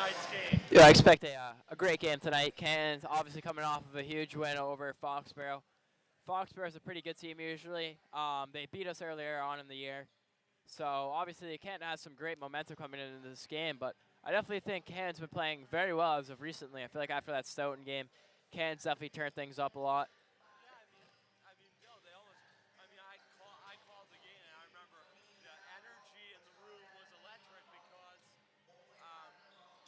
tonight's game? Yeah, I expect a great game tonight. Canton's obviously coming off of a huge win over Foxborough. Foxborough's a pretty good team usually. They beat us earlier on in the year. So obviously Canton has some great momentum coming into this game, but I definitely think Canton's been playing very well as of recently. I feel like after that Stoughton game, Canton's definitely turned things up a lot. Bill, I called the game, and I remember the energy in the room was electric because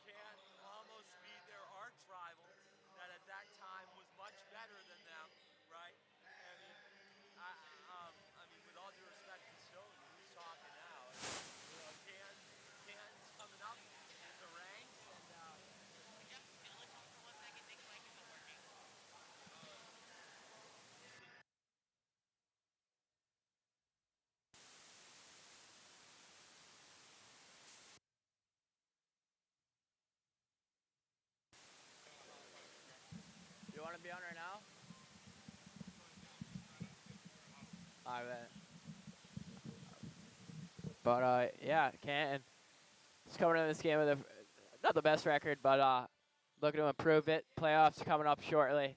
Canton almost beat their arch rival that at that time was much better than them, right? With all due respect to Stoughton, who's talking now? Canton's coming up in the ranks, and You want to be on right now? I bet. But yeah, Canton is coming into this game with not the best record, but looking to improve it. Playoffs coming up shortly.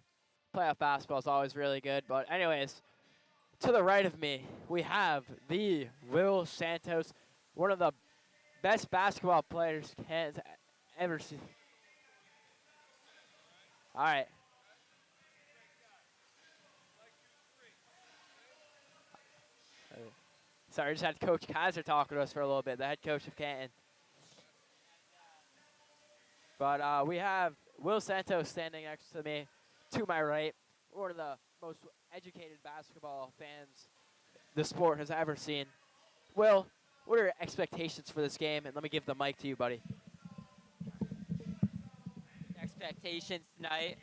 Playoff basketball is always really good. But anyways, to the right of me, we have the Will Santos, one of the best basketball players Canton's ever seen. All right. Sorry, I just had Coach Kaiser talking to us for a little bit, the head coach of Canton. But we have Will Santos standing next to me, to my right, one of the most educated basketball fans the sport has ever seen. Will, what are your expectations for this game? And let me give the mic to you, buddy. Expectations tonight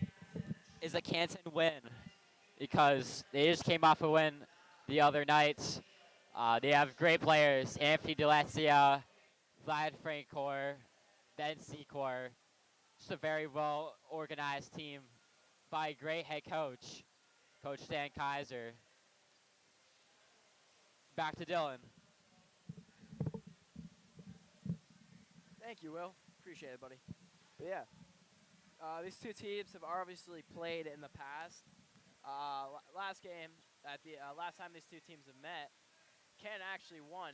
is a Canton win because they just came off a win the other night. They have great players, Anthony DeLacia, Vlad Francor, Ben Secor. Just a very well-organized team by a great head coach, Coach Stan Kaiser. Back to Dylan. Thank you, Will. Appreciate it, buddy. But yeah, these two teams have obviously played in the past. Last game, last time these two teams have met, Canton actually won.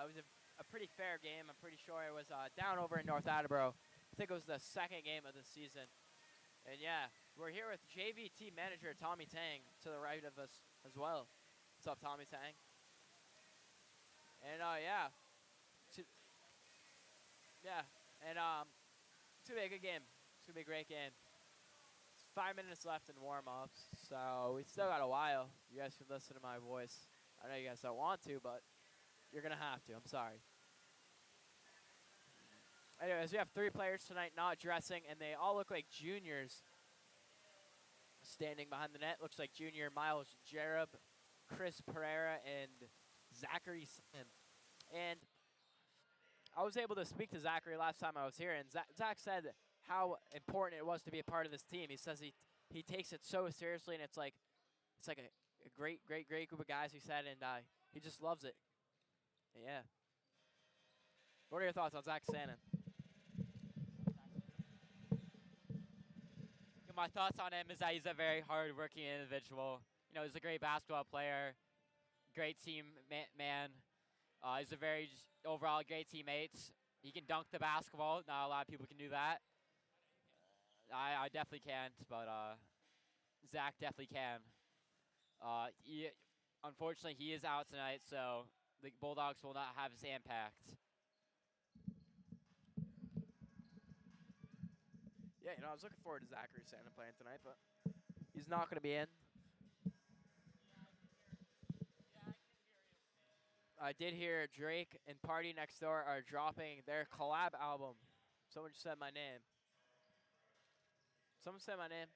It was a pretty fair game. I'm pretty sure it was down over in North Attleboro. I think it was the second game of the season. And yeah, we're here with JV team manager Tommy Tang to the right of us as well. What's up, Tommy Tang? And yeah, it's gonna be a good game. It's gonna be a great game. It's 5 minutes left in warm-ups, so we still got a while. You guys can listen to my voice. I know you guys don't want to, but you're gonna have to. I'm sorry. Anyways, we have 3 players tonight not dressing, and they all look like juniors standing behind the net. Looks like junior Miles Jerub, Chris Pereira, and Zachary Sim. And I was able to speak to Zachary last time I was here, and Zach said how important it was to be a part of this team. He says he takes it so seriously, and it's like a great group of guys, he said, and he just loves it. Yeah. What are your thoughts on Zach Sannon? My thoughts on him is that he's a very hard-working individual. You know, he's a great basketball player, great team man. He's a very overall great teammate. He can dunk the basketball. Not a lot of people can do that. I definitely can't, but Zach definitely can. Unfortunately, he is out tonight, so the Bulldogs will not have his impact. Yeah, I was looking forward to Zachary Sannon playing tonight, but he's not going to be in. I did hear Drake and Party Next Door are dropping their collab album. Someone just said my name. Someone said my name.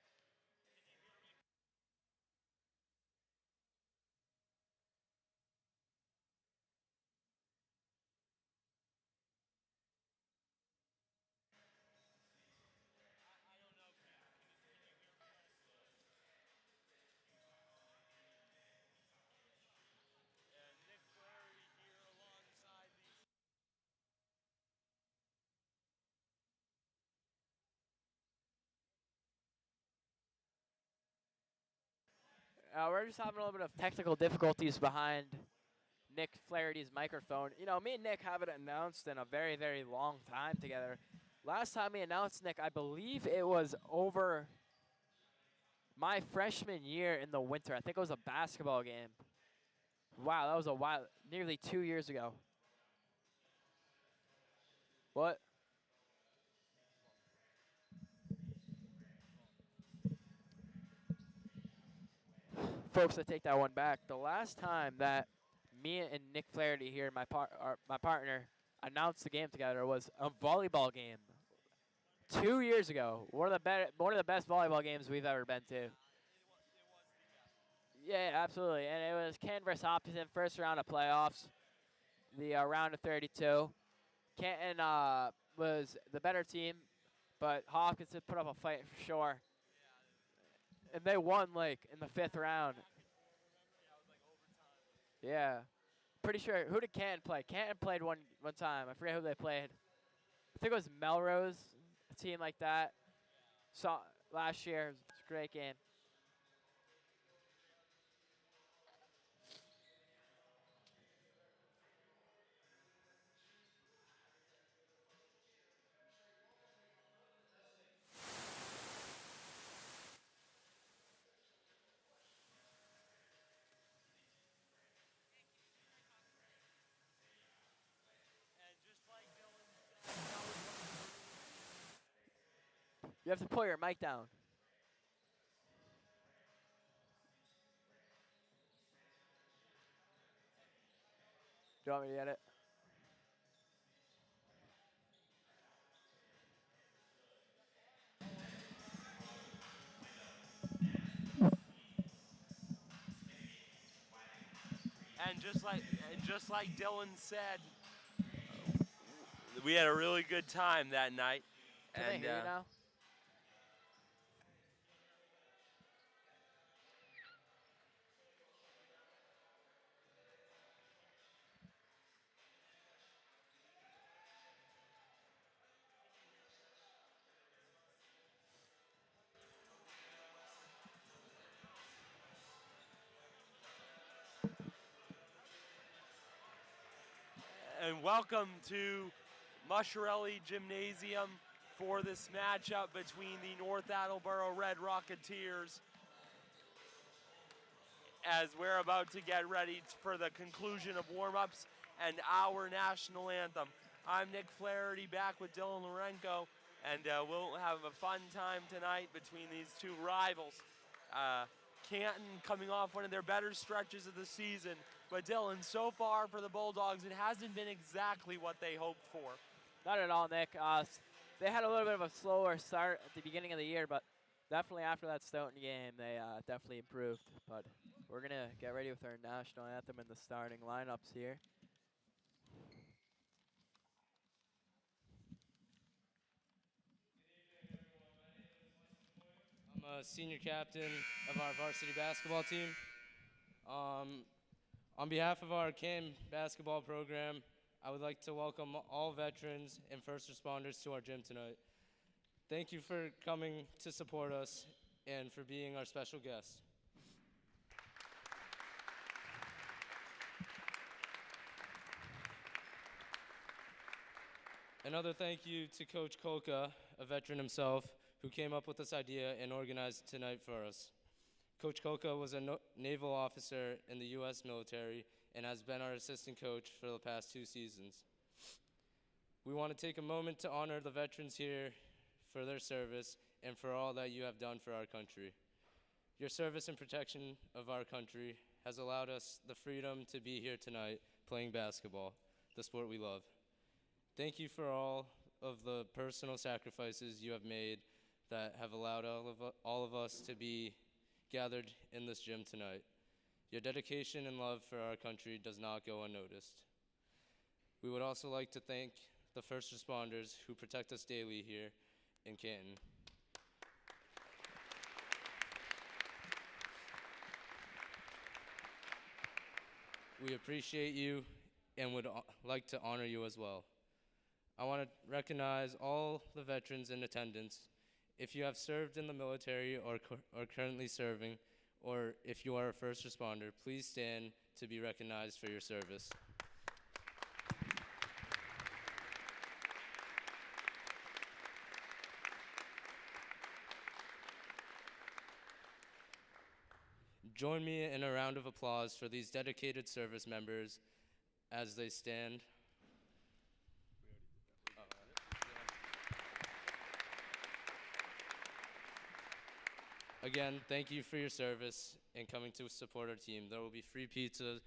We're just having a little bit of technical difficulties behind Nick Flaherty's microphone. You know, me and Nick haven't announced in a very, very long time together. Last time we announced, Nick, I believe it was over my freshman year in the winter. I think it was a basketball game. Wow, that was a while, nearly 2 years ago. What? Folks, I take that one back. The last time that me and Nick Flaherty here, my partner, announced the game together was a volleyball game 2 years ago. One of the best volleyball games we've ever been to. Yeah, absolutely. And it was Canton versus Hopkinton, first round of playoffs, the round of 32. Canton was the better team, but Hopkinton put up a fight for sure. And they won, like, in the 5th round. Yeah. Pretty sure. Who did Canton play? Canton played one time. I forget who they played. I think it was Melrose, a team like that. Saw last year. It was a great game. You have to pull your mic down. Do you want me to get it? And just like Dylan said, we had a really good time that night. Can they hear you now? And welcome to Musherelli Gymnasium for this matchup between the North Attleboro Red Rocketeers, as we're about to get ready for the conclusion of warm-ups and our national anthem. I'm Nick Flaherty, back with Dylan Lorenko, and we'll have a fun time tonight between these two rivals. Canton coming off one of their better stretches of the season, but Dylan, so far for the Bulldogs, it hasn't been exactly what they hoped for. Not at all, Nick. They had a little bit of a slower start at the beginning of the year, but definitely after that Stoughton game, they definitely improved. But we're going to get ready with our national anthem and the starting lineups here. I'm a senior captain of our varsity basketball team. On behalf of our Canton basketball program, I would like to welcome all veterans and first responders to our gym tonight. Thank you for coming to support us and for being our special guest. Another thank you to Coach Kolka, a veteran himself, who came up with this idea and organized tonight for us. Coach Kolka was a naval officer in the U.S. military and has been our assistant coach for the past 2 seasons. We want to take a moment to honor the veterans here for their service and for all that you have done for our country. Your service and protection of our country has allowed us the freedom to be here tonight playing basketball, the sport we love. Thank you for all of the personal sacrifices you have made that have allowed all of us to be gathered in this gym tonight. Your dedication and love for our country does not go unnoticed. We would also like to thank the first responders who protect us daily here in Canton. We appreciate you and would like to honor you as well. I want to recognize all the veterans in attendance. If you have served in the military or currently serving, or if you are a first responder, please stand to be recognized for your service. Join me in a round of applause for these dedicated service members as they stand. Again, thank you for your service and coming to support our team. There will be free pizza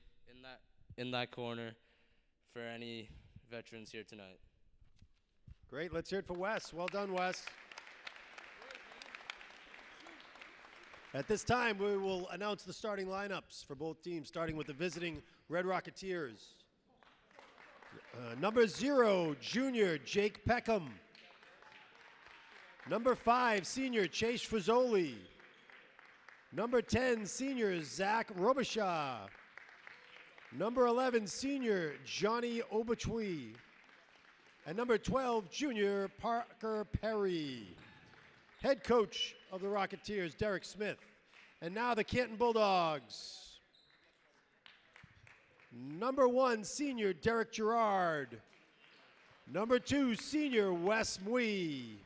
in that corner for any veterans here tonight. Great, let's hear it for Wes. Well done, Wes. At this time, we will announce the starting lineups for both teams, starting with the visiting Red Rocketeers. Number 0, junior Jake Peckham. Number 5, senior Chase Frizzoli. Number 10, senior Zach Robichaud. Number 11, senior Johnny Obachui. And number 12, junior Parker Perry. Head coach of the Rocketeers, Derek Smith. And now the Canton Bulldogs. Number 1, senior Derek Gerard. Number 2, senior Wes Mui.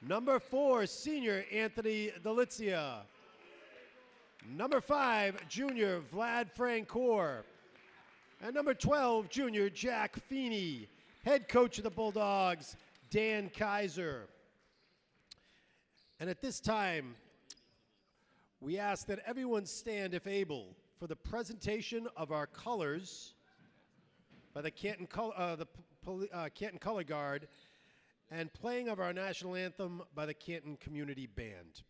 Number 4, senior Anthony Delizia. Number 5, junior Vlad Francoeur. And number 12, junior Jack Feeney. Head coach of the Bulldogs, Dan Kaiser. And at this time, we ask that everyone stand, if able, for the presentation of our colors by the Canton Color Guard and playing of our national anthem by the Canton Community Band.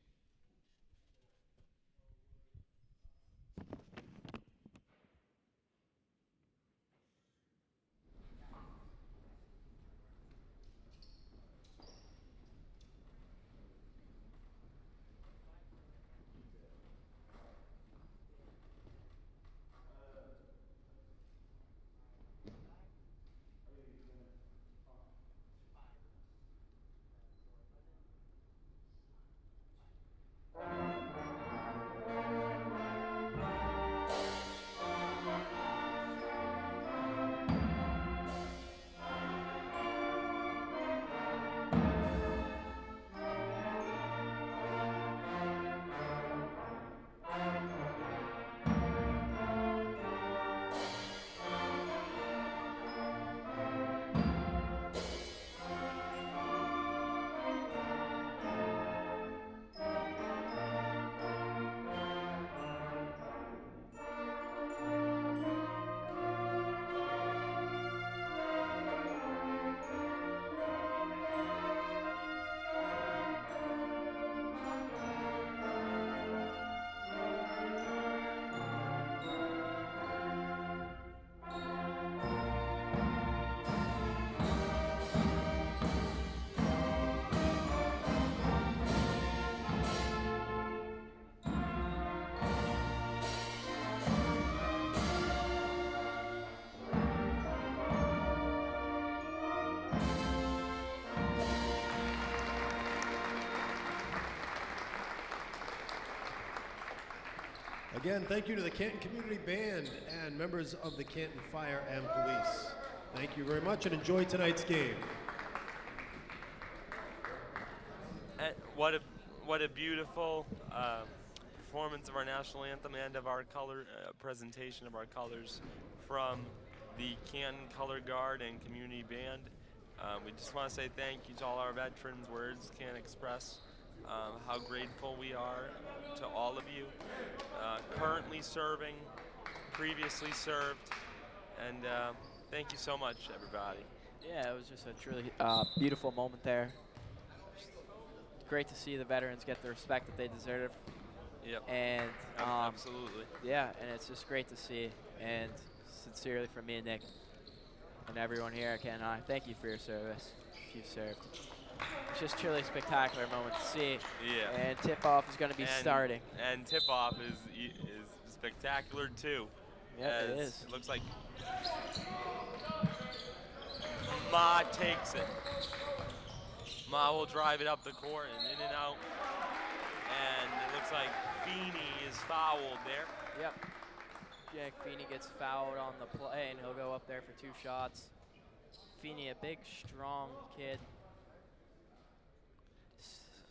Again, thank you to the Canton Community Band and members of the Canton Fire and Police. Thank you very much and enjoy tonight's game. And what a beautiful performance of our national anthem and of our color presentation of our colors from the Canton Color Guard and Community Band. We just want to say thank you to all our veterans. Words can't express how grateful we are to all of you, currently serving, previously served, and thank you so much, everybody. Yeah, it was just a truly beautiful moment there. Just great to see the veterans get the respect that they deserve. Yep. And absolutely. Yeah, and it's just great to see. And sincerely from me and Nick and everyone here at Canton High, thank you for your service. If you've served. It's just truly a spectacular moment to see. Yeah. And tip-off is going to be starting. And tip-off is spectacular too. Yeah, it is. It looks like Ma takes it. Ma will drive it up the court and in and out. And it looks like Feeney is fouled there. Yep. Jack Feeney gets fouled on the play, and he'll go up there for 2 shots. Feeney, a big, strong kid.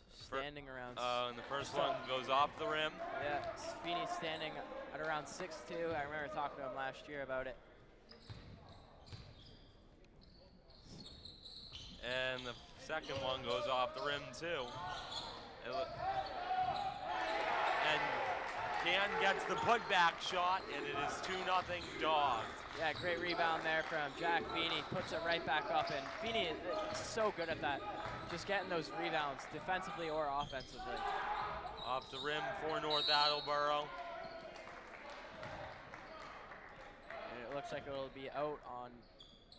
Standing around. And the first one goes off the rim. Yeah, Feeney's standing at around 6'2". I remember talking to him last year about it. And the second one goes off the rim too. And Canton gets the putback shot, and it is 2-0 Dogs. Yeah, great rebound there from Jack Feeney. Puts it right back up, and Feeney is so good at that. Just getting those rebounds, defensively or offensively. Off the rim for North Attleboro. And it looks like it'll be out on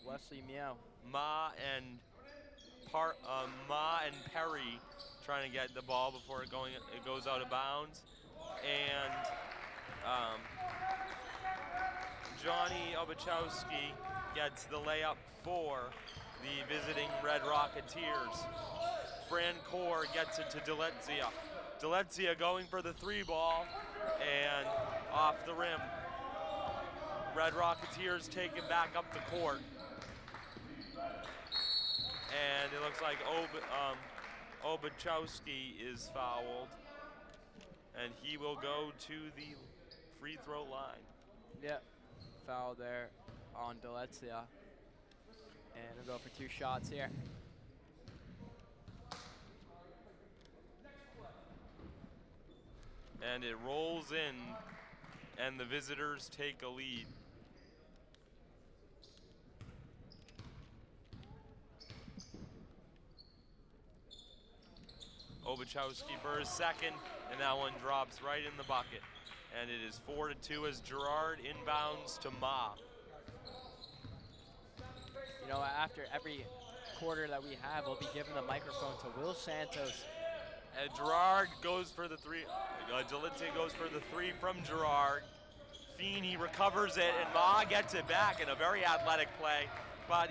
Wesley Meow. Ma and Perry trying to get the ball before it goes out of bounds. And Johnny Obachowski gets the layup for the visiting Red Rocketeers. Fran Core gets it to Delezia. Delezia going for the 3 ball and off the rim. Red Rocketeers taking back up the court. And it looks like Obachowski is fouled. And he will go to the free throw line. Yep, foul there on Delezia. And we'll go for 2 shots here. And it rolls in, and the visitors take a lead. Obachowski for his second, and that one drops right in the bucket. And it is 4-2 as Gerard inbounds to Ma. You know, after every quarter that we have, we'll be giving the microphone to Will Santos. And Gerard goes for the 3. Delezia goes for the 3 from Gerard. Feeney recovers it, and Ma gets it back in a very athletic play, but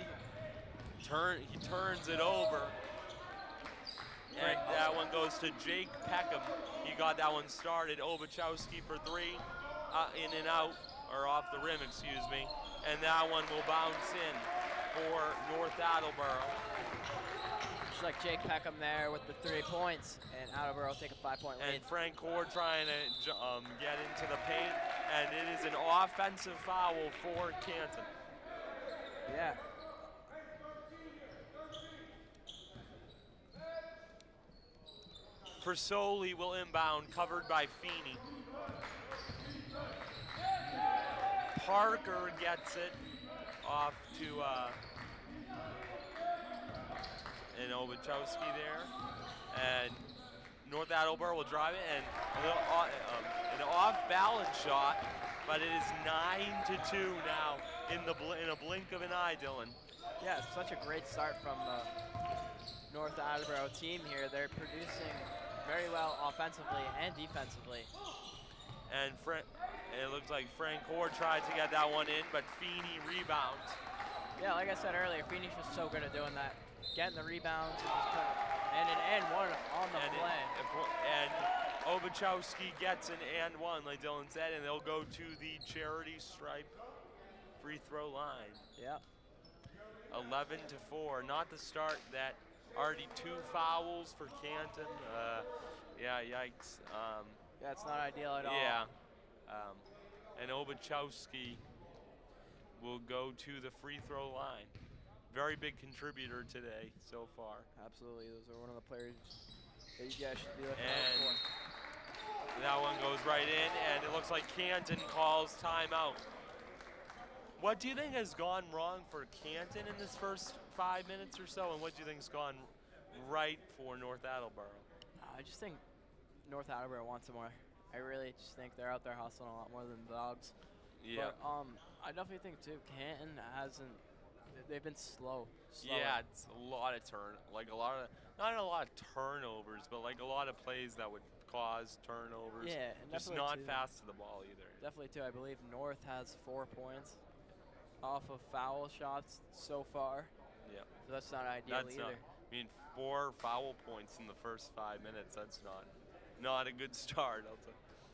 he turns it over. And that one goes to Jake Peckham. He got that one started. Obachowski for 3, in and out, or off the rim, excuse me. And that one will bounce in for North Attleboro. Just like Jake Peckham there with the 3 points, and Attleboro take a 5-point lead. And Frank Cord trying to get into the paint, and it is an offensive foul for Canton. Yeah. Persoli will inbound, covered by Feeney. Parker gets it off to and Obachowski there. And North Attleboro will drive it, and an off-balance shot, but it is 9-2 now in a blink of an eye, Dylan. Yeah, it's such a great start from the North Attleboro team here. They're producing very well offensively and defensively. And it looks like Frank Cord tried to get that one in, but Feeney rebounds. Yeah, like I said earlier, Feeney's just so good at doing that. Getting the rebounds and just and an and one on the play. And Obachowski gets an and one, like Dylan said, and they'll go to the charity stripe free throw line. Yeah. 11-4, not the start that already 2 fouls for Canton. Yeah, yikes. Yeah, it's not ideal at all. Yeah. And Obachowski will go to the free throw line. Very big contributor today so far. Absolutely, those are one of the players that you guys should be looking and out for. That one goes right in, and it looks like Canton calls timeout. What do you think has gone wrong for Canton in this first 5 minutes or so, and what do you think has gone right for North Attleboro? I just think North Attleboro wants more. I really just think they're out there hustling a lot more than the Dogs. Yeah. But I definitely think too, Canton hasn't. They've been slow. Yeah, it's a lot of not a lot of turnovers, but like a lot of plays that would cause turnovers. Yeah, and just not fast to the ball either. Definitely too. I believe North has 4 points off of foul shots so far. Yeah. So that's not ideal either. I mean, 4 foul points in the first 5 minutes. That's not not a good start.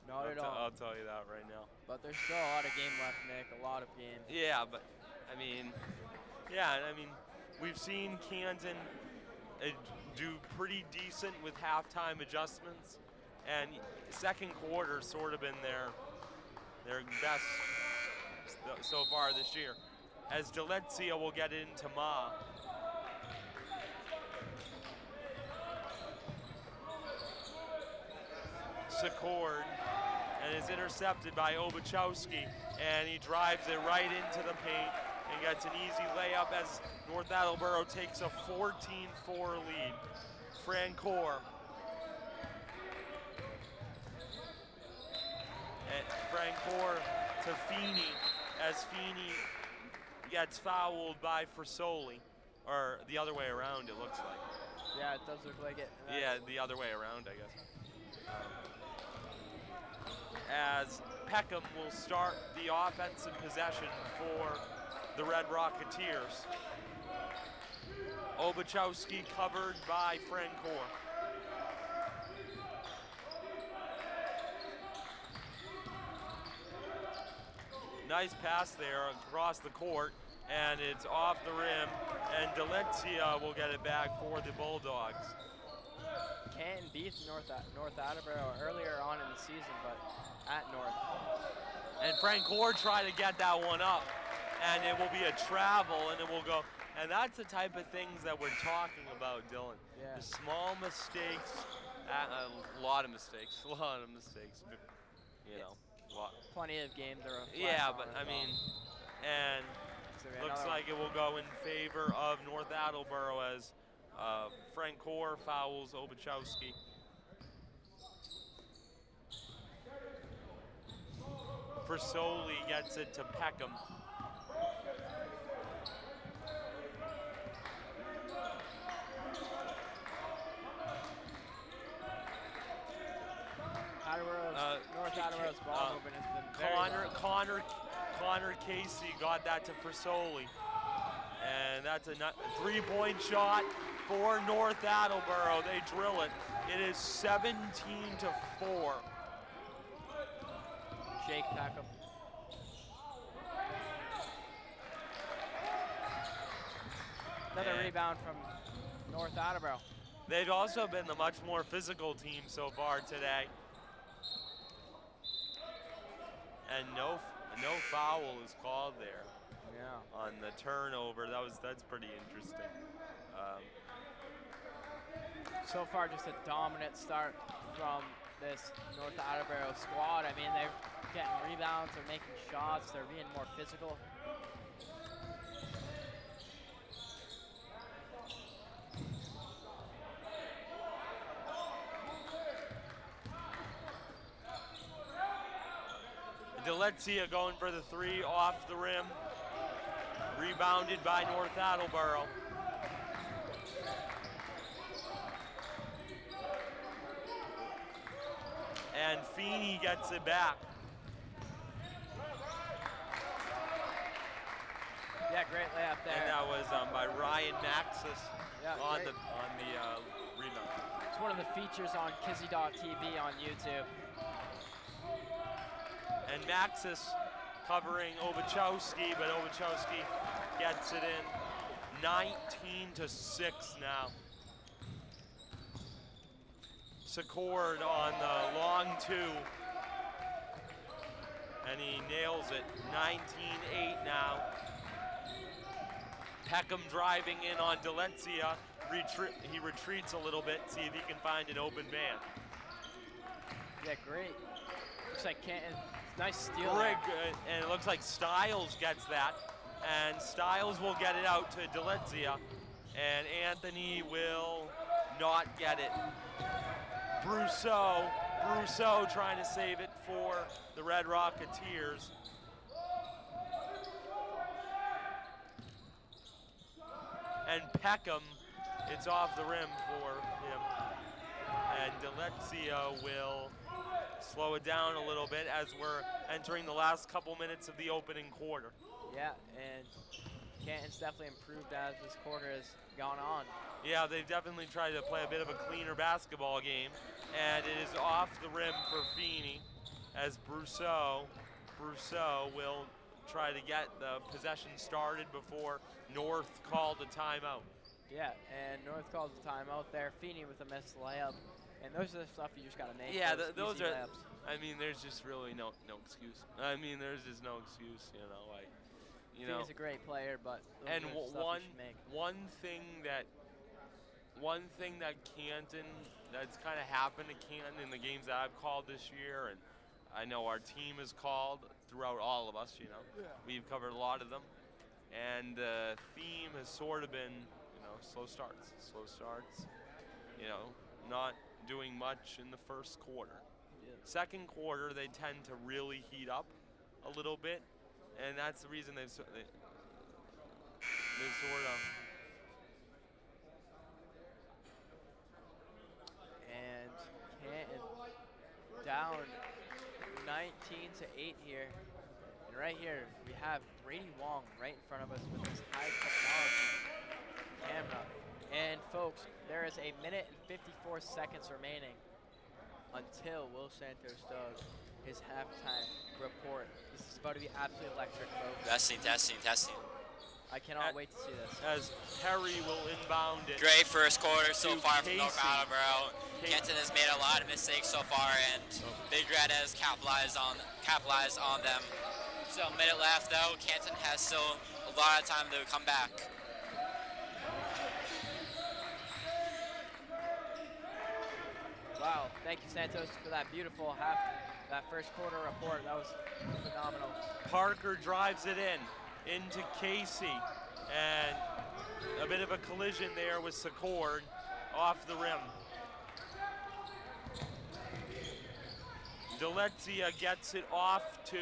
Not at all. I'll tell you that right now. But there's still a lot of game left, Nick. A lot of games. Yeah, but I mean, we've seen Canton do pretty decent with halftime adjustments, and second quarter sort of been their best so far this year. As Delezia will get into Ma. Secord, and is intercepted by Obachowski, and he drives it right into the paint and gets an easy layup as North Attleboro takes a 14-4 lead. Francoeur. And Francoeur to Feeney, as Feeney gets fouled by Frisoli, or the other way around it looks like. Yeah, it does look like it. Yeah, the other way around, I guess. As Peckham will start the offensive possession for the Red Rocketeers. Obachowski covered by Francoeur. Nice pass there across the court, and it's off the rim, and Delezia will get it back for the Bulldogs. Canton beat North Attleboro earlier on in the season, but at North. And Francoeur tried to get that one up, and it will be a travel, and it will go. And that's the type of things that we're talking about, Dylan. Yeah. The small mistakes, a lot of mistakes, you know. Plenty of games to reflect Yeah, on but as I well. mean, and So we have looks another like it will go in favor of North Attleboro as Francoeur fouls Obachowski. Frisoli gets it to Peckham. North Attleboro's ball movement has been very well. Connor Casey got that to Frisoli. And that's a three-point shot for North Attleboro. They drill it. It is 17-4. Jake Peckham. Another rebound from North Attleboro. They've also been the much more physical team so far today. And no foul is called there. Yeah. On the turnover. That's pretty interesting. So far, just a dominant start from this North Attleboro squad. I mean, they're getting rebounds, they're making shots, they're being more physical. Delezia going for the three off the rim. Rebounded by North Attleboro. And Feeney gets it back. Yeah, great layup there. And that was by Ryan Maxis on great. the rebound. It's one of the features on Kizzy.tv on YouTube. And Maxis covering Obachowski, but Obachowski gets it in. 19-6 now. Secord on the long two. And he nails it. 19-8 now. Peckham driving in on Delezia. He retreats a little bit, see if he can find an open man. Yeah, great. Looks like Canton. Nice steal. And it looks like Stiles gets that. And Stiles will get it out to Delezia. And Anthony will not get it. Brousseau trying to save it for the Red Rocketeers. And Peckham, it's off the rim for him. And Delezia will slow it down a little bit as we're entering the last couple minutes of the opening quarter. Yeah, and Canton's definitely improved as this quarter has gone on. Yeah, they've definitely tried to play a bit of a cleaner basketball game. and it is off the rim for Feeney as Brousseau will try to get the possession started before North called a timeout. Yeah, and North calls a timeout there. Feeney with a missed layup. And those are the stuff you just got to make. Yeah, those are, layups. I mean, there's just really no excuse. I mean, there's just no excuse, you know. Feeney's a great player, but and one thing that Canton, that's kind of happened to Canton in the games that I've called this year, and I know our team has called throughout all of us, you know. Yeah. We've covered a lot of them. And the theme has sort of been, you know, slow starts, you know, not doing much in the first quarter. Yeah. Second quarter, they tend to really heat up a little bit, and that's the reason they sort of. And Canton down 19-8 here. And right here, we have Brady Wong right in front of us with his high technology camera. And folks, there is 1 minute and 54 seconds remaining until Will Santos does his halftime report. This is about to be absolutely electric, folks. Testing. I cannot wait to see this. As Perry will inbound it. Great first quarter so far from Casey. North Attleboro. Canton has made a lot of mistakes so far, and Big Red has capitalized on them. Still a minute left though. Canton has still a lot of time to come back. Wow, thank you, Santos, for that beautiful that first quarter report. That was phenomenal. Parker drives it into Casey, and a bit of a collision there with Secord off the rim. Delezia gets it off to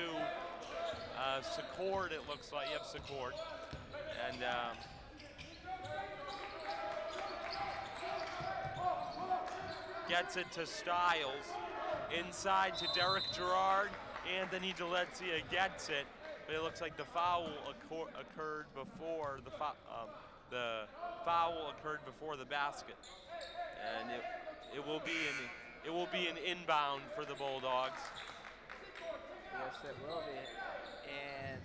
Secord, it looks like. Yep, Secord. And gets it to Stiles. Inside to Derek Gerard. Anthony Delezia gets it. But it looks like the foul occurred before the foul occurred before the basket, and it will be an inbound for the Bulldogs. Yes, it will be. And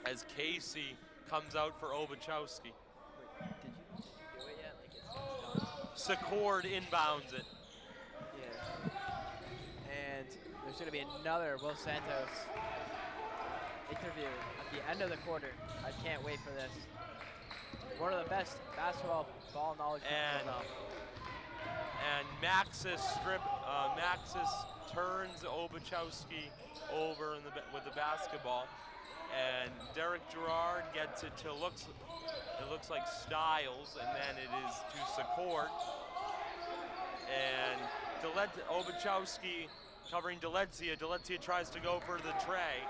as Casey comes out for Obachowski. Wait, did you do it yet? Like it's done. Secord inbounds it. Yeah. And there's going to be another Will Santos interview at the end of the quarter. I can't wait for this. One of the best basketball ball knowledge people know. And Maxis turns Obachowski over with the basketball, and Derek Gerard gets it to it looks like Stiles, and then it is to Secord. And Obachowski covering Delezia. Delezia tries to go for the tray.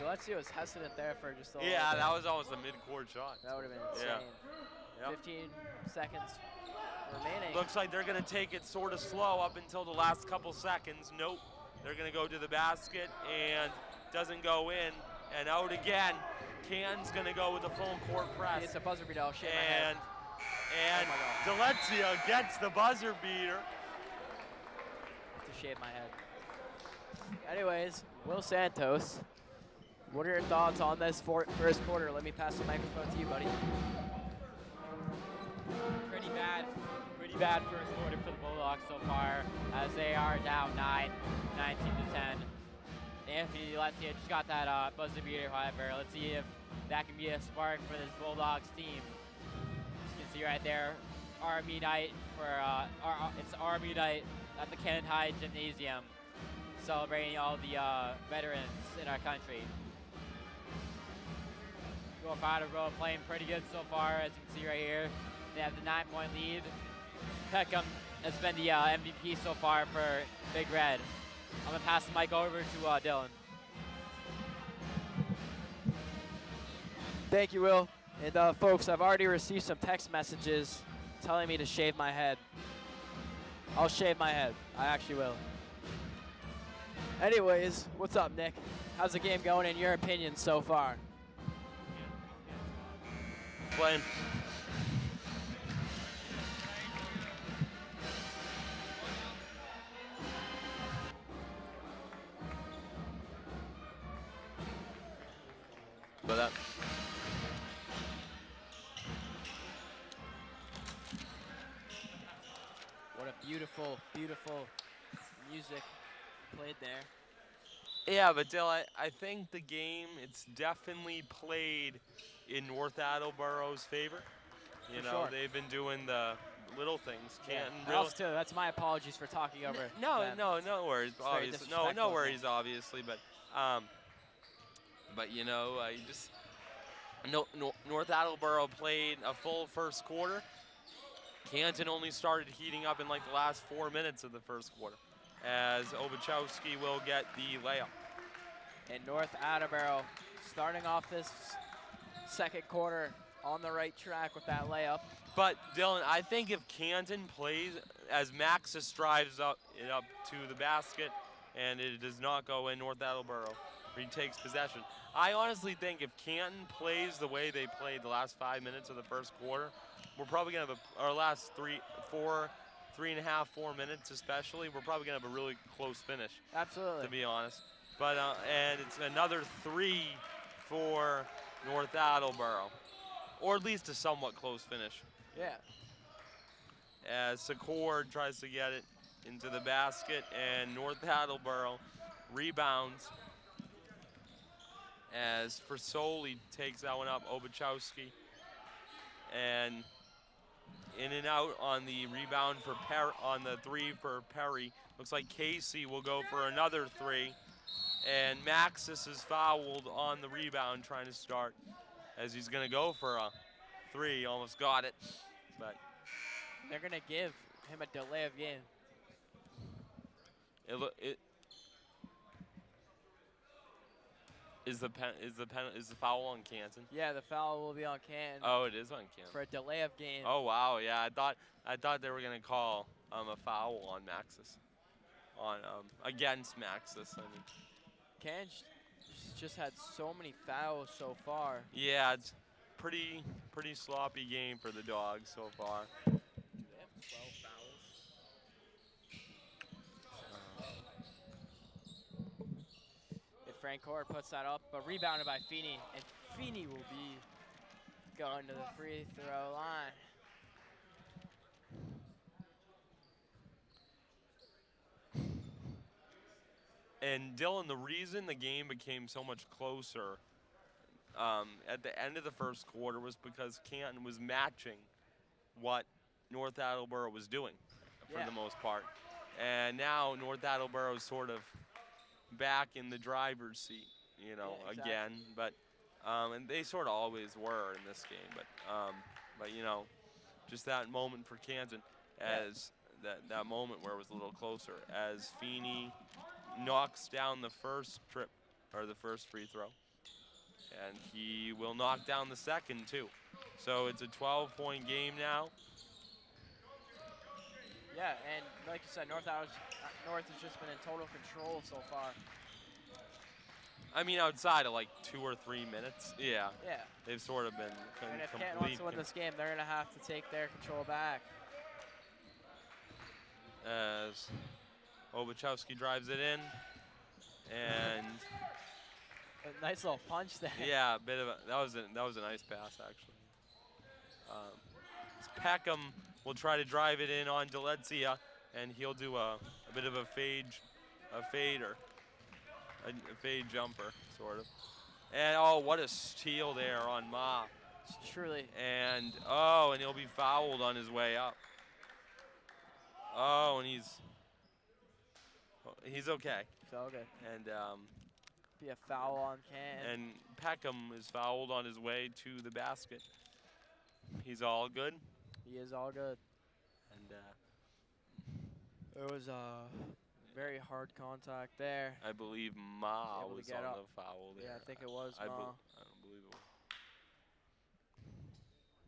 Delezia was hesitant there for just a little Yeah, bit. that was almost a mid-court shot. That would have been insane. Yeah. Yep. 15 seconds remaining. Looks like they're going to take it sort of slow up until the last couple seconds. Nope. They're going to go to the basket and doesn't go in. And out again. Canton's going to go with the full court press. It's a buzzer beater. I'll shake my head. And Delezia gets the buzzer beater. I have to shave my head. Anyways, Will Santos, what are your thoughts on this first quarter? Let me pass the microphone to you, buddy. Pretty bad first quarter for the Bulldogs so far, as they are down 19-10. Anthony Delezia just got that buzzer beater, however. Let's see if that can be a spark for this Bulldogs team. As you can see right there, Army night it's Army night at the Canton High Gymnasium, celebrating all the veterans in our country. North Attleboro playing pretty good so far, as you can see right here. They have the 9-point lead. Peckham has been the MVP so far for Big Red. I'm gonna pass the mic over to Dylan. Thank you, Will. And folks, I've already received some text messages telling me to shave my head. I'll shave my head. I actually will. Anyways, what's up, Nick? How's the game going in your opinion so far? Playing that. What a beautiful, beautiful music played there. Yeah, but Dill, I think the game, it's definitely played in North Attleboro's favor. You For know, sure. they've been doing the little things. Canton And really. also, too, that's my apologies for talking over them. No worries. It's very Obviously, no disrespectful. worries, obviously, but you know, you just North Attleboro played a full first quarter. Canton only started heating up in like the last 4 minutes of the first quarter, as Obachowski will get the layup. And North Attleboro starting off this second quarter on the right track with that layup. But Dylan, I think if Canton plays as Maxis drives it up to the basket, and it does not go in, North Attleboro retakes possession. I honestly think if Canton plays the way they played the last 5 minutes of the first quarter, we're probably gonna have our last 3.5, 4 minutes especially. We're probably gonna have a really close finish. Absolutely. To be honest, but and it's another 3 for North Attleboro, or at least a somewhat close finish. Yeah. As Secor tries to get it into the basket, and North Attleboro rebounds. As Forsoli takes that one up, Obachowski, and in and out on the rebound for on the 3 for Perry. Looks like Casey will go for another 3, and Maxis is fouled on the rebound trying to start, as he's gonna go for a 3, almost got it, but they're gonna give him a delay of game. Is the foul on Canton? Yeah, the foul will be on Canton. Oh, it is on Canton. For a delay of game. Oh wow, yeah, I thought they were gonna call a foul on Maxis, on against Maxis. I mean, Canton just had so many fouls so far. Yeah, it's pretty sloppy game for the Dogs so far. They have 12 fouls. And Frank Core puts that up, but rebounded by Feeney, and Feeney will be going to the free throw line. And Dylan, the reason the game became so much closer at the end of the first quarter was because Canton was matching what North Attleboro was doing for the most part. And now North Attleboro is sort of back in the driver's seat, you know, again. But and they sort of always were in this game. But you know, just that moment for Canton, as that moment where it was a little closer, as Feeney knocks down the first free throw, and he will knock down the second too. So it's a 12-point game now. Yeah, and like you said, North has just been in total control so far. I mean, outside of like 2 or 3 minutes, yeah. They've sort of been and if Canton wants to win this game, they're gonna have to take their control back. As Obachowski drives it in, and a nice little punch there. Yeah, that was a nice pass actually. Peckham will try to drive it in on Delezia, and he'll do a bit of a fade jumper sort of. And oh, what a steal there on Ma. Truly. And oh, and he'll be fouled on his way up. Oh, and he's okay. It's all good. And be a foul on Canton. And Peckham is fouled on his way to the basket. He's all good. He is all good. And it was a very hard contact there. I believe Ma was on the foul there. Yeah, I think it was Ma. I don't believe it was.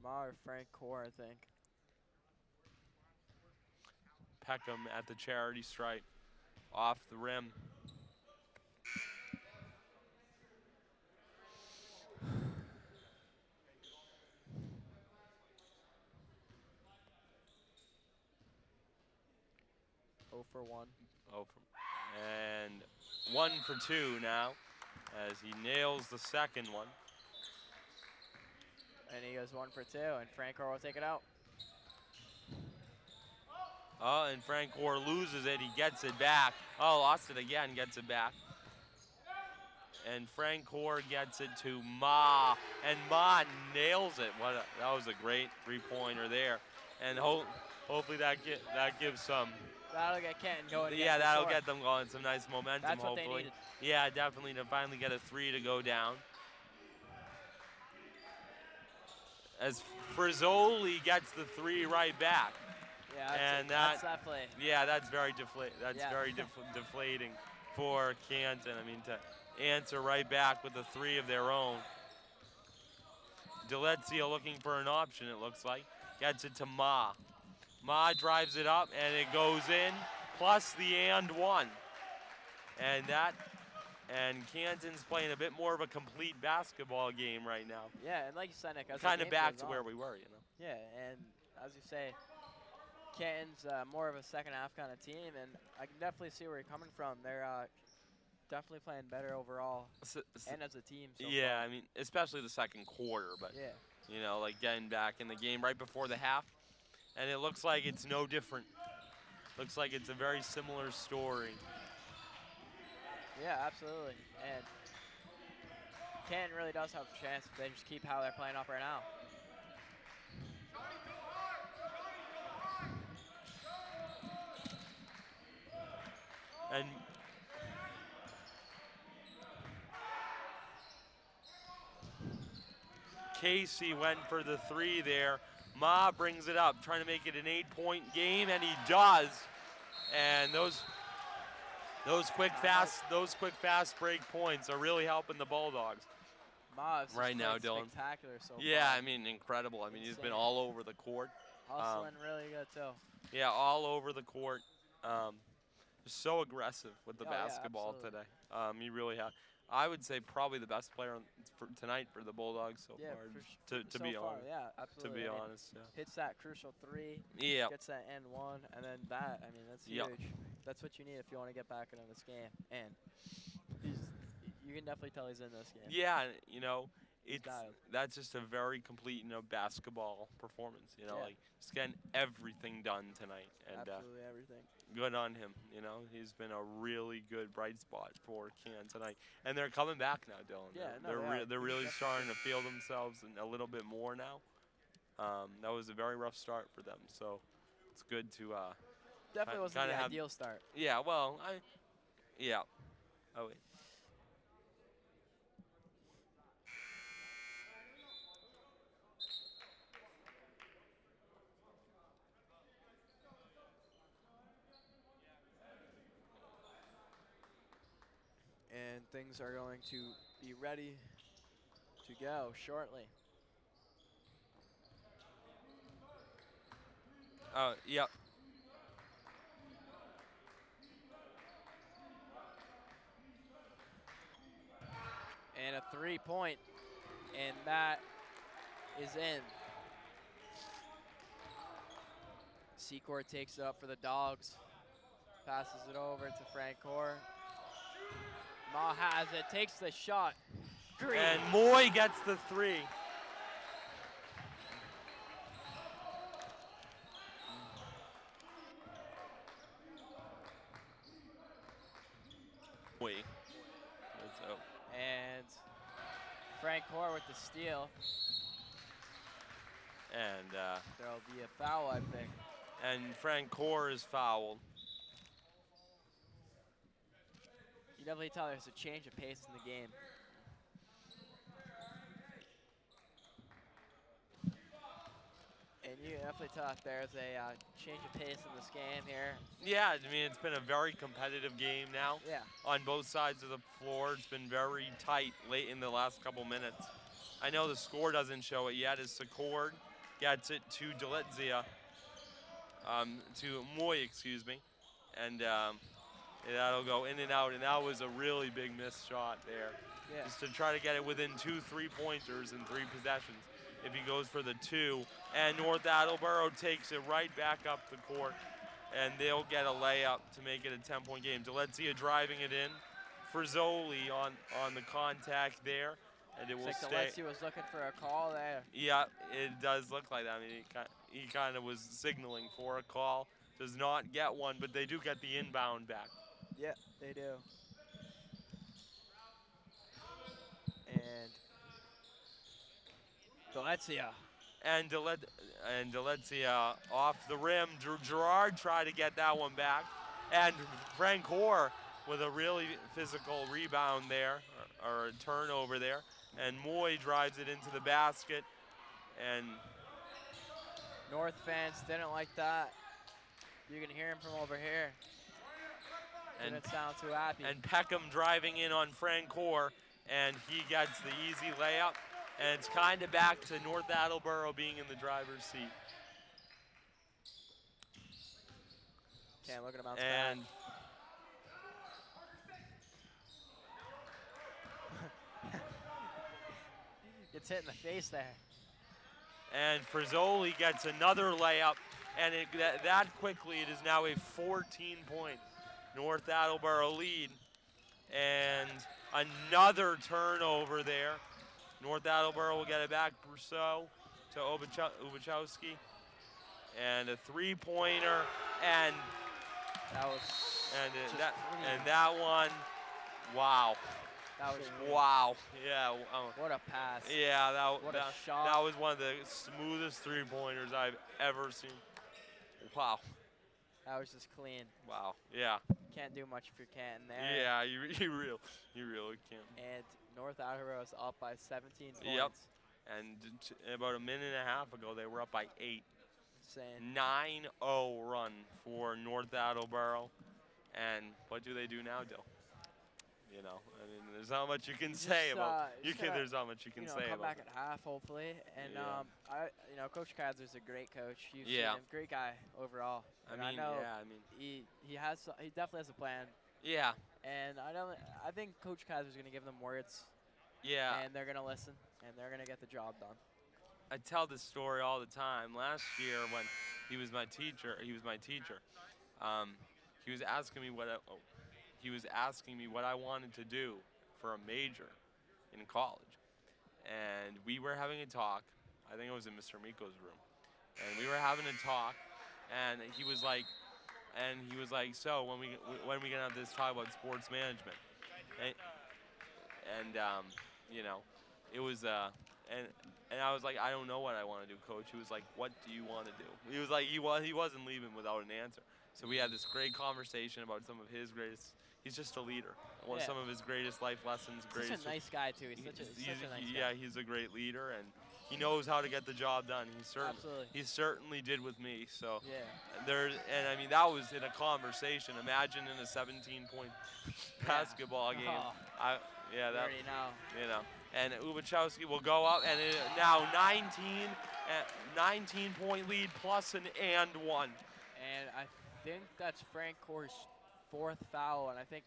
Ma or Frank Core, I think. Peckham at the charity stripe, off the rim. For 1. And 1 for 2 now, as he nails the second one. And he goes 1 for 2, and Franco will take it out. Oh, and Francoeur loses it. He gets it back. Oh, lost it again, gets it back. And Francoeur gets it to Ma, and Ma nails it. That was a great three-pointer there. And hopefully that gives some. That'll get Canton going. Yeah, that'll get them going. Some nice momentum, That's what hopefully. they needed. Yeah, definitely to finally get a 3 to go down. As Frizzoli gets the 3 right back. Yeah, and that's definitely. Yeah, that's very deflating for Canton. I mean, to answer right back with the 3 of their own. Delezio looking for an option, it looks like. Gets it to Ma. Ma drives it up, and it goes in, plus the and 1. And Canton's playing a bit more of a complete basketball game right now. Yeah, and like you said, Nick, kind of back to where we were, you know. Yeah, and as you say, Canton's more of a second half kind of team, and I can definitely see where you're coming from. They're definitely playing better overall, and as a team. So yeah, far. I mean, especially the second quarter, but yeah, you know, like getting back in the game right before the half, and it looks like it's no different. Looks like it's a very similar story. Yeah, absolutely, and Canton really does have a chance if they just keep how they're playing up right now. And Casey went for the 3 there. Ma brings it up, trying to make it an 8-point game, and he does. And those quick fast break points are really helping the Bulldogs. Ma right now, Dylan. Spectacular so yeah, far. I mean, incredible. I mean, he's Insane. been all over the court. Hustling really good too. Yeah, all over the court. So aggressive with the basketball yeah, today. He really has. I would say probably the best player for tonight for the Bulldogs so far. To be honest. Yeah, absolutely. To be honest, yeah. Hits that crucial 3. Yeah. Gets that N1, and then that. I mean, that's huge. That's what you need if you want to get back into this game. And you can definitely tell he's in this game. Yeah, you know, that's just a very complete, you know, basketball performance. You know, like just getting everything done tonight. And absolutely everything. Good on him. You know, he's been a really good bright spot for Canton tonight, and they're coming back now, Dylan. Yeah, they're really starting to feel themselves a little bit more now. That was a very rough start for them, so it's good to definitely wasn't the ideal start. Yeah, well, oh wait. And things are going to be ready to go shortly. Yep. And a 3-point, and that is in. Secor takes it up for the Dogs, passes it over to Francoeur. Ma has it, takes the shot. Green. And Moy gets the 3. And Francoeur with the steal. And there'll be a foul, I think. And Francoeur is fouled. You definitely tell there's a change of pace in the game. And you definitely tell if there's a change of pace in this game here. Yeah, I mean, it's been a very competitive game now. Yeah. On both sides of the floor. It's been very tight late in the last couple minutes. I know the score doesn't show it yet as Secord gets it to Delezia, to Moy, excuse me. And that'll go in and out, and that was a really big missed shot there. Yeah. Just to try to get it within 2 3-pointers in 3 possessions. If he goes for the 2, and North Attleboro takes it right back up the court, and they'll get a layup to make it a 10-point game. Delezia driving it in. Frizzoli on the contact there. and it will Looks like stay. Alessi was looking for a call there. Yeah, it does look like that. I mean, he kind of was signaling for a call. Does not get one, but they do get the inbound back. Yeah, they do. And Deletzia. And Deletzia off the rim. Gerard tried to get that one back. And Frank Hoare with a really physical rebound there, or a turnover there. And Moy drives it into the basket. And North fans didn't like that. You can hear him from over here. Didn't sound too happy. And Peckham driving in on Frank Hoare, and he gets the easy layup. And it's kind of back to North Attleboro being in the driver's seat. Can't look at him bounce and back. Gets hit in the face there. And Frizzoli gets another layup, and that quickly it is now a 14-point North Attleboro lead. And another turnover there. North Attleboro will get it back. Brousseau to Ubachowski. And a three-pointer, and that was that one, wow. That was wow. Yeah. What a pass. Yeah, what a shot. That was one of the smoothest three-pointers I've ever seen. Wow. That was just clean. Wow. Yeah. Can't do much if you're Canton there. Yeah, you really can't. And North Attleboro is up by 17 points. Yep. And about a minute and a half ago, they were up by 8. Insane. 9-0 run for North Attleboro. And what do they do now, Dill? You know, I mean, there's not much you can say about. There's not much you can say come about. Come back at half, hopefully. And Coach Kadzer's a great coach. You've seen Yeah. him, great guy overall. I mean, he definitely has a plan. Yeah. And I think Coach Kadzer's going to give them words. Yeah. And they're going to listen, and they're going to get the job done. I tell this story all the time. Last year when he was my teacher, he was asking me what I wanted to do for a major in college. And we were having a talk. I think it was in Mr. Miko's room. And we were having a talk, and he was like, so when we gonna have this talk about sports management? And it was and I was like, I don't know what I want to do, Coach. He was like, what do you want to do? He was like, he wasn't leaving without an answer. So we had this great conversation about some of his greatest. He's just a leader. Some of his greatest life lessons. He's such a nice guy too. He's such a nice guy. Yeah, he's a great leader, and he knows how to get the job done. He certainly did with me. So I mean, that was in a conversation. Imagine in a 17-point basketball game. You already know. And Ubachowski will go up, and now 19-point lead plus an and one. And I think that's Frank Hoare's 4th foul, and I think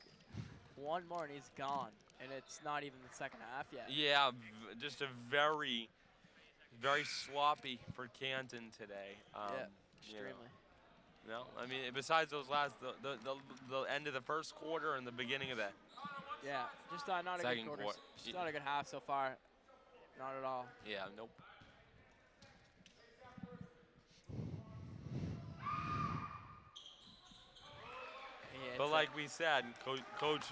one more and he's gone. And it's not even the second half yet. Yeah, just a very, very sloppy for Canton today. Extremely. I mean, besides those the end of the first quarter and the beginning of that. Yeah, just not a good quarter. Just not a good half so far. Not at all. Yeah, nope. But like we said, Coach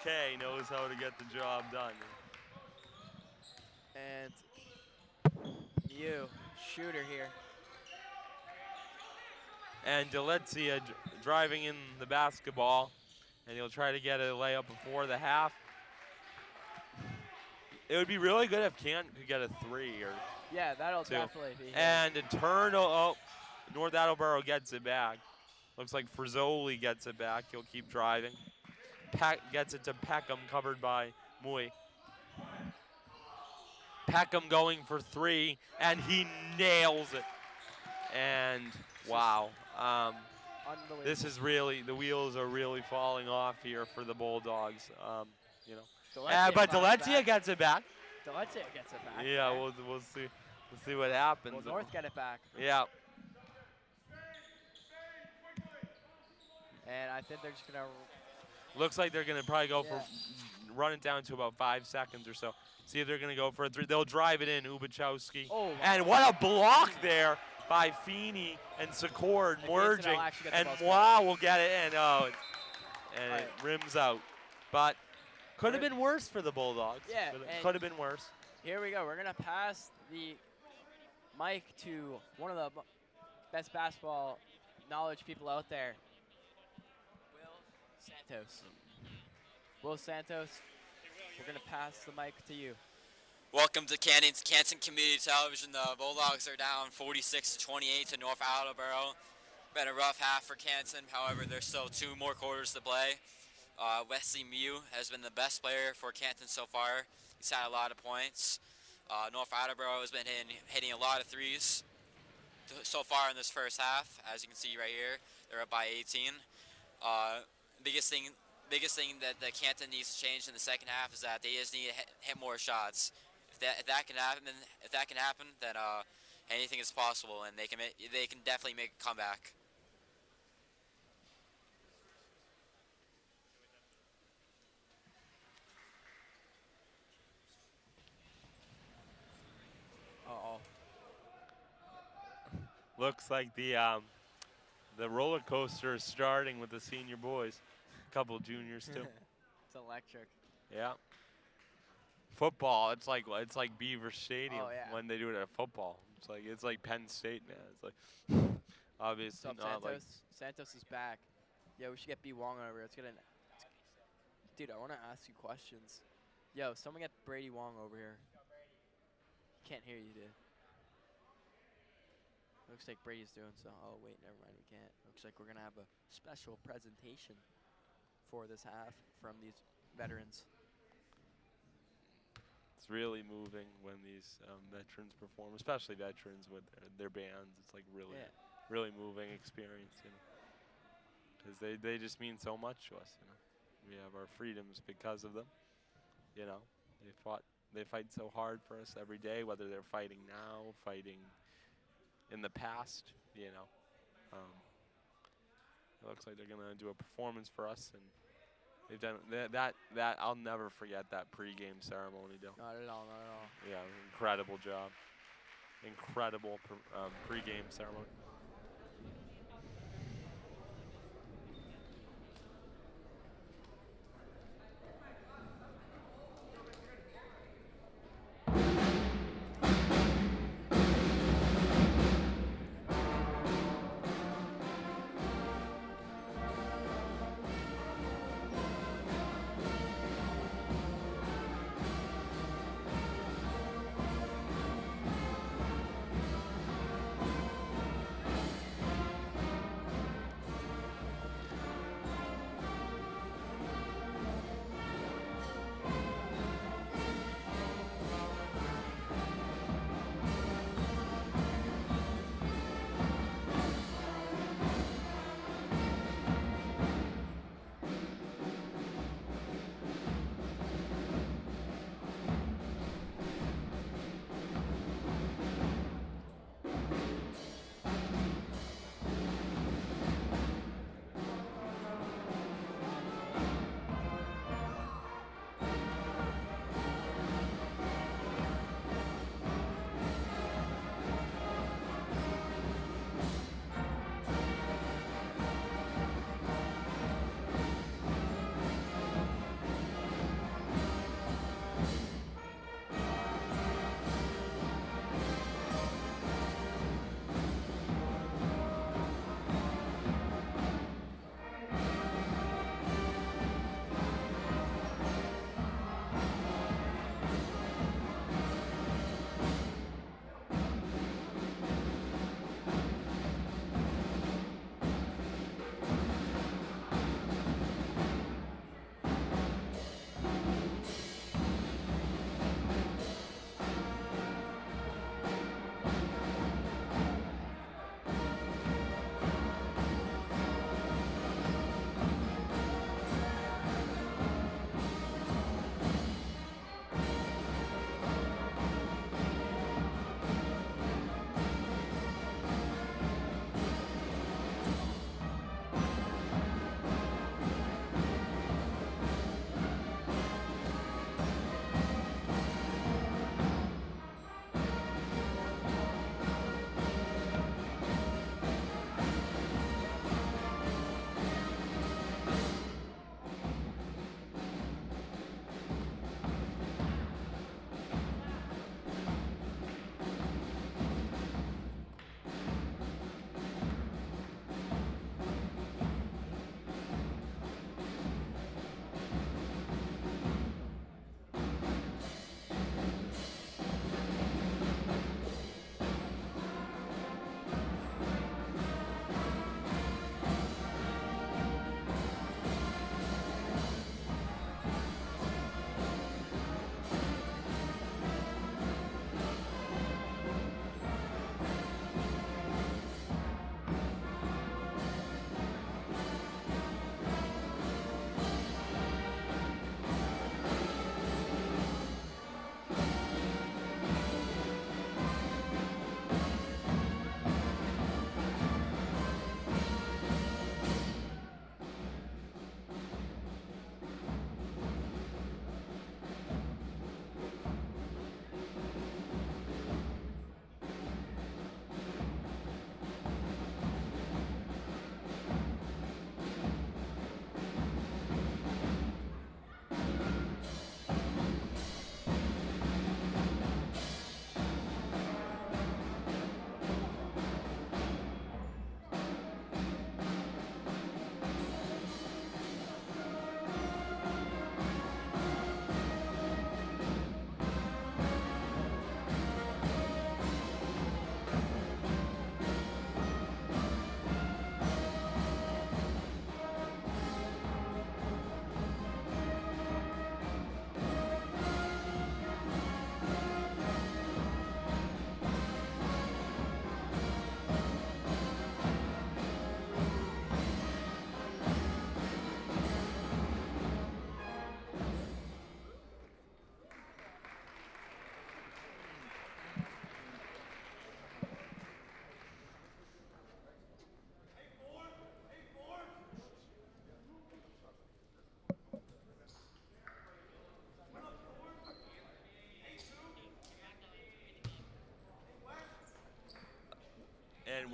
K knows how to get the job done. And shooter here. And Deletzia driving in the basketball, and he'll try to get a layup before the half. It would be really good if Canton could get a 3 or yeah, that'll 2. Definitely be. And a turn. North Attleboro gets it back. Looks like Frizzoli gets it back. He'll keep driving. Gets it to Peckham, covered by Mui. Peckham going for 3, and he nails it. And wow. This is really, the wheels are really falling off here for the Bulldogs. But Deletzia gets it back. Deletzia gets it back. Yeah, we'll see. We'll see what happens. Will North get it back? Yeah. And I think they're just gonna Looks like they're going to probably go for run it down to about 5 seconds or so. See if they're going to go for a 3. They'll drive it in, Ubachowski. Oh, and what a block there by Feeney and Secord merging. And wow, we'll get it in. Oh, and it rims out. But could have been worse for the Bulldogs. Yeah. Could have been worse. Here we go. We're going to pass the mic to one of the best basketball knowledge people out there, Will Santos. Will Santos, we're going to pass the mic to you. Welcome to Canton Community Television. The Bulldogs are down 46-28 to North Attleboro. Been a rough half for Canton. However, there's still 2 more quarters to play. Wesley Mew has been the best player for Canton so far. He's had a lot of points. North Attleboro has been hitting a lot of threes so far in this first half. As you can see right here, they're up by 18. Biggest thing that the Canton needs to change in the second half is that they just need to hit more shots. If that can happen, then anything is possible, and they can definitely make a comeback. Looks like the roller coaster is starting with the senior boys. A couple of juniors too. It's electric. Yeah. Football, it's like Beaver Stadium when they do it at football. It's like Penn State now. It's like obviously not like Santos is back. Yeah, we should get B Wong over here. Let's get in. Dude, I want to ask you questions. Yo, someone get Brady Wong over here. Can't hear you, dude. Looks like Brady's doing so. Oh, wait, never mind. We can't. Looks like we're going to have a special presentation for this half from these veterans. It's really moving when these veterans perform, especially veterans with their bands. It's like really moving experience, you know, because they just mean so much to us, you know. We have our freedoms because of them, you know. They fight so hard for us every day, whether they're fighting now, fighting in the past, you know. It looks like they're gonna do a performance for us, and they've done that. I'll never forget that pregame ceremony, Dill. Not at all, not at all. Yeah, incredible job. Incredible pregame ceremony.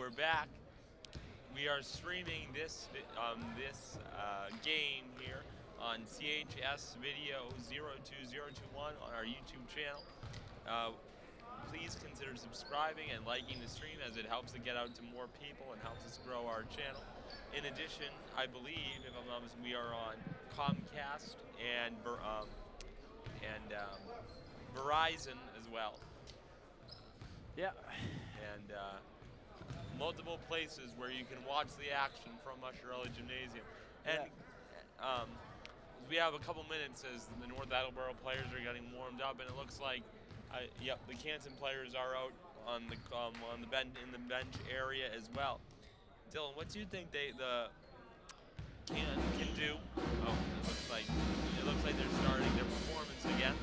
we're back. We are streaming this game here on CHS Video 02021 on our YouTube channel. Please consider subscribing and liking the stream, as it helps to get out to more people and helps us grow our channel. In addition, I believe, if I'm not mistaken, we are on Comcast and Verizon as well. Yeah. And multiple places where you can watch the action from Musharella Gymnasium. And we have a couple minutes as the North Attleboro players are getting warmed up, and it looks like, yep, the Canton players are out on the bench, in the bench area as well. Dylan, what do you think the can do? Oh, it looks like they're starting their performance again.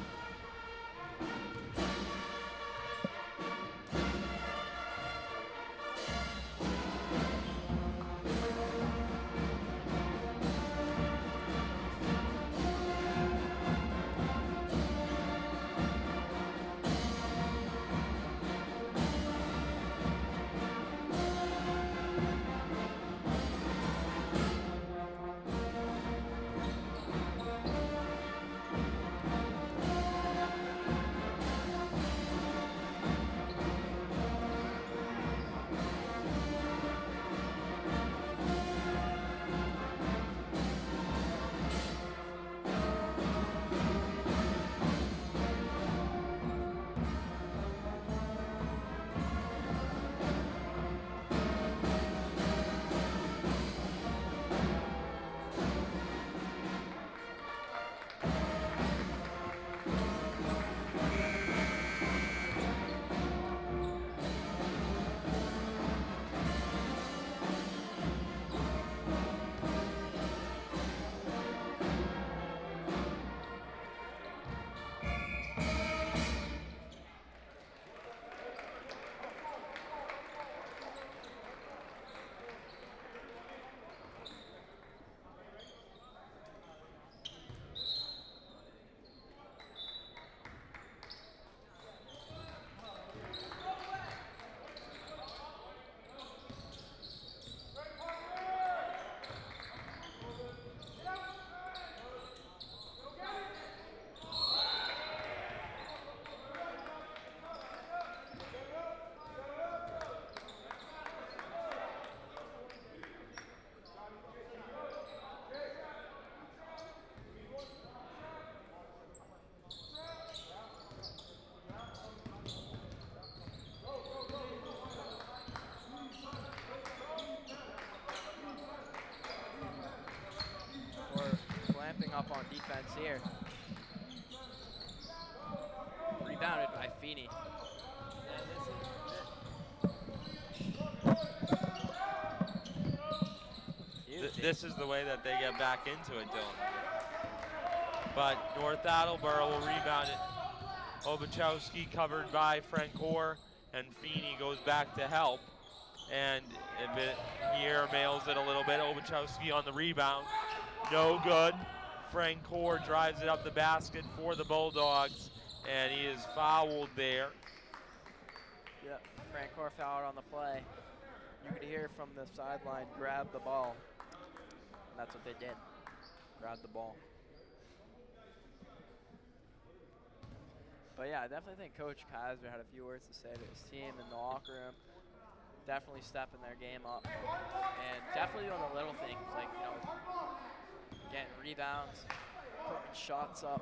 Up on defense here. Rebounded by Feeney. This is the way that they get back into it, Dylan. But North Attleboro will rebound it. Obachowski covered by Francoeur, and Feeney goes back to help. And here mails it a little bit. Obachowski on the rebound. No good. Francoeur drives it up the basket for the Bulldogs, and he is fouled there. Yeah, Francoeur fouled on the play. You could hear from the sideline, grab the ball. And that's what they did, grab the ball. But yeah, I definitely think Coach Kaiser had a few words to say to his team in the locker room. Definitely stepping their game up, and definitely on the little things, like, you know, getting rebounds, putting shots up.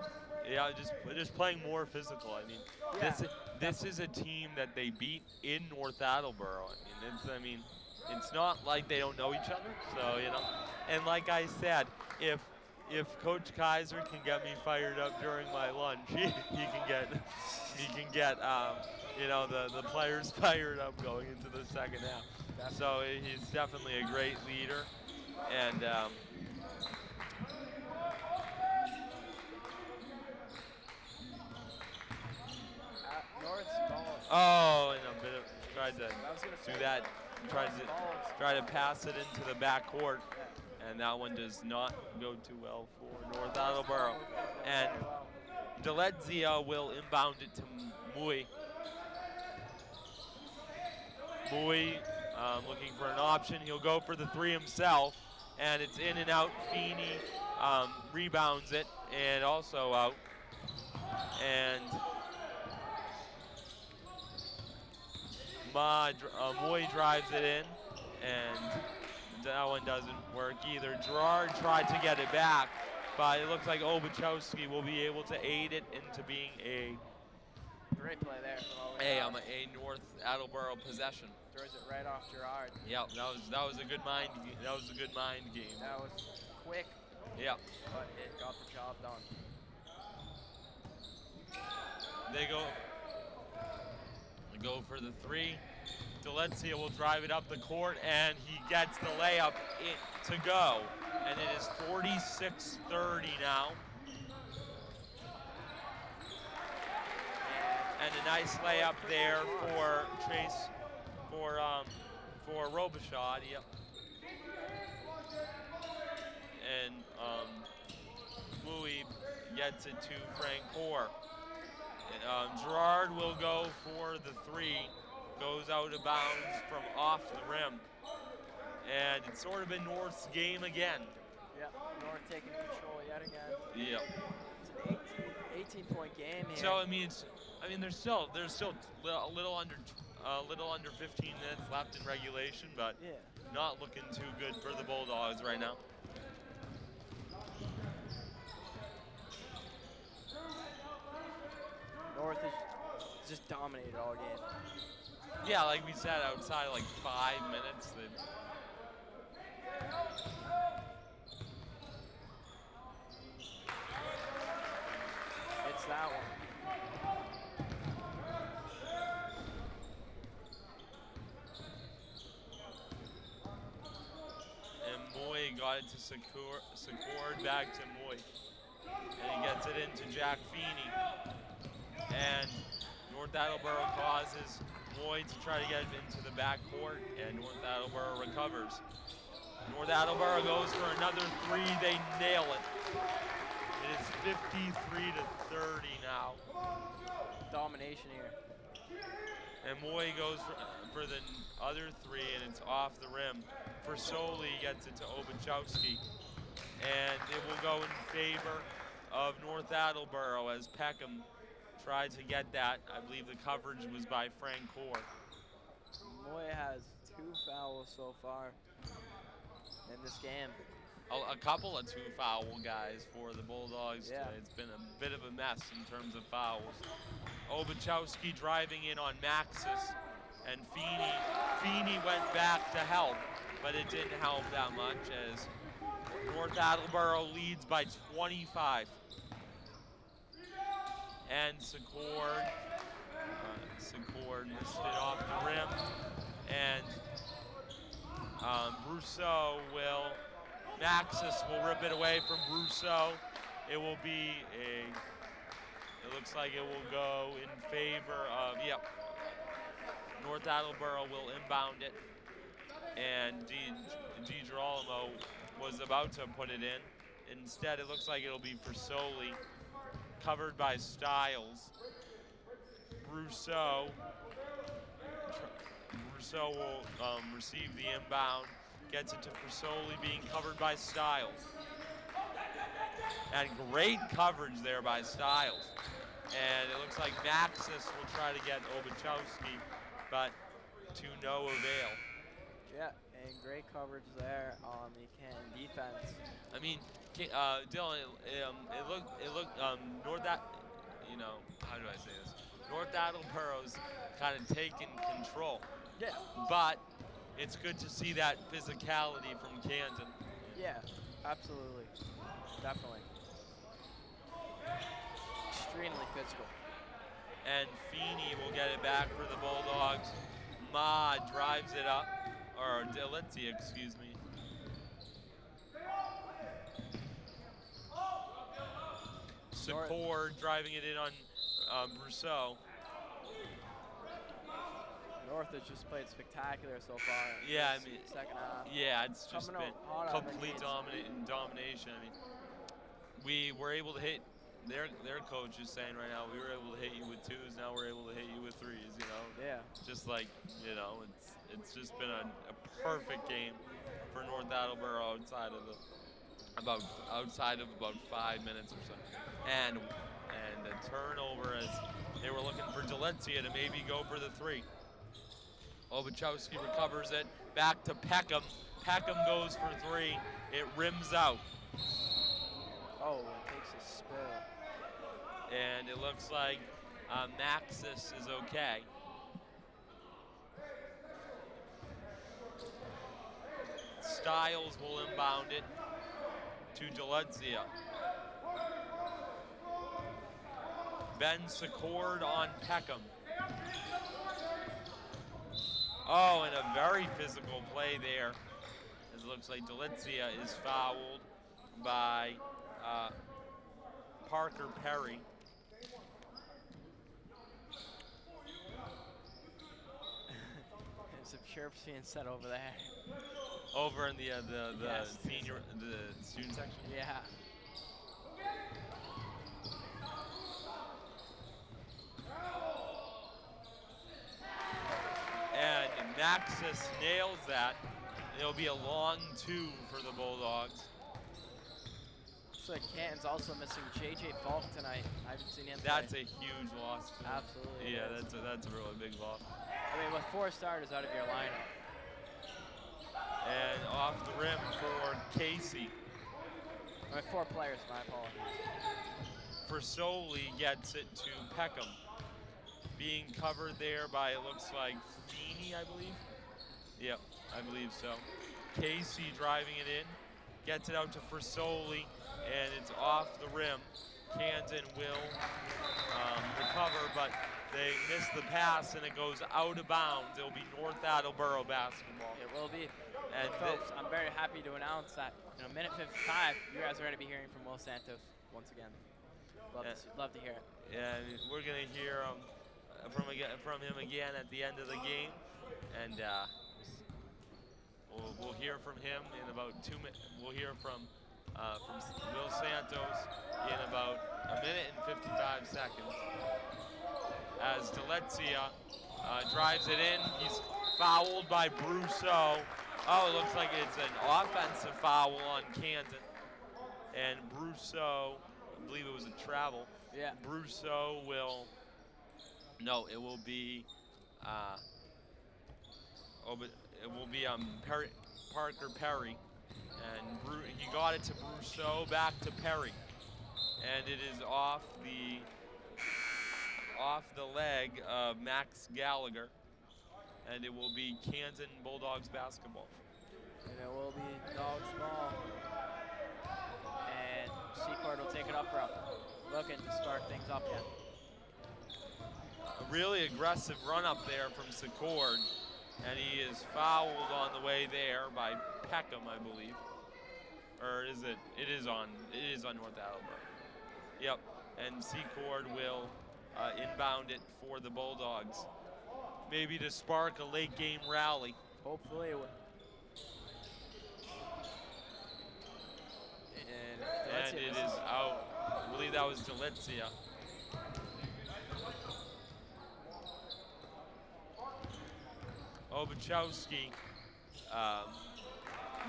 Yeah, just playing more physical. I mean, yeah, this is a team that they beat in North Attleboro. I mean, it's not like they don't know each other. So, you know, and like I said, if Coach Kaiser can get me fired up during my lunch, he can get you know, the players fired up going into the second half. So he's definitely a great leader, and. Oh, and a bit of tried to do that. Try to pass it into the backcourt, and that one does not go too well for North Attleboro. And Deledzia will inbound it to Mui. Mui looking for an option. He'll go for the three himself, and it's in and out. Feeney rebounds it, and also out. And Moy drives it in, and that one doesn't work either. Gerard tried to get it back, but it looks like Obachowski will be able to aid it into being a Great play there from a North Attleboro possession. Throws it right off Gerard. Yeah, that was a good mind. That was a good mind game. That was quick. Yeah. But it got the job done. They go for the three. Delezia will drive it up the court, and he gets the layup to go. And it is 46-30 now. And a nice layup there for Robichaud. Yep. And Mui gets it to Frank Hoare. Gerard will go for the three, goes out of bounds from off the rim. And it's sort of been North's game again. Yep, North taking control yet again. Yep. It's an 18-point game here. So there's still a little under 15 minutes left in regulation, but yeah, not looking too good for the Bulldogs right now. North is just dominated all game. Yeah, like we said, outside of like 5 minutes, it's that one. And Moy got it to Secord, back to Moy. And he gets it into Jack Feeney. And North Attleboro causes Moy to try to get it into the backcourt, and North Attleboro recovers. North Attleboro goes for another three. They nail it. It is 53-30 now. Domination here. And Moy goes for the other three, and it's off the rim. Forsoli gets it to Obachowski. And it will go in favor of North Attleboro as Peckham tried to get that. I believe the coverage was by Frank Hoare. Moy has 2 fouls so far in this game. A couple of 2-foul guys for the Bulldogs yeah. today. It's been a bit of a mess in terms of fouls. Obachowski driving in on Maxis, and Feeney went back to help, but it didn't help that much as North Attleboro leads by 25. And Secord missed it off the rim, and Maxis will rip it away from Brousseau. It looks like it will go in favor of, North Attleboro will inbound it, and DiGirolamo was about to put it in. Instead, it looks like it'll be for Soli, covered by Stiles. Brousseau will receive the inbound, gets it to Forsoli, being covered by Stiles. And great coverage there by Stiles. And it looks like Maxis will try to get Obachowski, but to no avail. Yeah, and great coverage there on the Canton defense. I mean, Dylan, it looked North how do I say this? North Attleboro's kind of taken control. Yeah. But it's good to see that physicality from Canton. Yeah, absolutely. Definitely. Extremely physical. And Feeney will get it back for the Bulldogs. Ma drives it up, or Delezia, excuse me. Secord driving it in on Brousseau. North has just played spectacular so far. Yeah, second half. Yeah, it's just Coming been out hot out of the complete gates. domination. I mean, we were able to hit their coach is saying right now, we were able to hit you with 2s, now we're able to hit you with 3s. You know. Yeah. Just like, you know, it's just been a perfect game for North Attleboro outside of about 5 minutes or so, and a turnover as they were looking for Delizia to maybe go for the 3. Obachowski recovers it, back to Peckham. Peckham goes for 3. It rims out. Oh, it takes a spill. And it looks like Maxis is okay. Stiles will inbound it to Delizia. Ben Secord on Peckham. Oh, and a very physical play there. As it looks like Delizia is fouled by Parker Perry. There's some chirps being said over there. Over in the Yes. the student section. Yeah. And Maxis nails that. It'll be a long 2 for the Bulldogs. Looks like Canton's also missing J.J. Falk tonight. I haven't seen him That's play. a huge loss. Absolutely. Yeah, it is. that's a really big loss. I mean, with 4 starters out of your lineup. And off the rim for Casey. With 4 players, my apologies. Versoli gets it to Peckham. Being covered there by, it looks like, Feeney, I believe. Yep, I believe so. Casey driving it in, gets it out to Versoli, and it's off the rim. Canton will recover, but they miss the pass, and it goes out of bounds. It'll be North Attleboro basketball. It will be. And folks, I'm very happy to announce that in a minute 55, you guys are going to be hearing from Will Santos once again. Love to hear it. And we're going to hear from him again at the end of the game, and we'll hear from him in about 2 minutes. We'll hear from Will Santos in about a minute and 55 seconds. As Delizia drives it in, he's fouled by Brousseau. Oh, it looks like it's an offensive foul on Canton. And Brousseau, I believe it was a travel. Yeah. Brousseau will, no, it will be, Parker Perry. And he got it to Brousseau, back to Perry. And it is off the leg of Max Gallagher. And it will be Canton Bulldogs basketball. And it will be Dogs ball. And Secord will take it up front, looking to start things up again. A really aggressive run up there from Secord. And he is fouled on the way there by Peckham, I believe. Or is it? It is on North Attleboro. Yep. And Secord will inbound it for the Bulldogs. Maybe to spark a late game rally. Hopefully it will. And it is out. I believe that was Delizia. Obachowski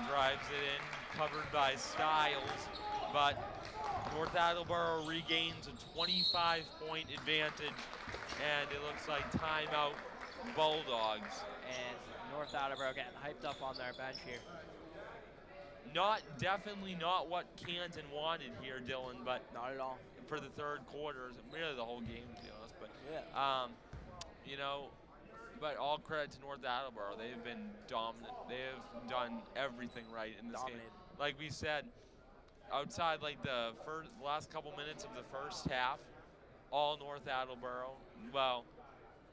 drives it in, covered by Stiles, but North Attleboro regains a 25-point advantage, and it looks like timeout Bulldogs. And North Attleboro getting hyped up on their bench here. Definitely not what Canton wanted here, Dylan, but not at all. For the third quarter, really the whole game, to be honest. But yeah. you know, but all credit to North Attleboro. They've been dominant. They have done everything right in this game. Like we said, outside like the last couple minutes of the first half, all North Attleboro. Well,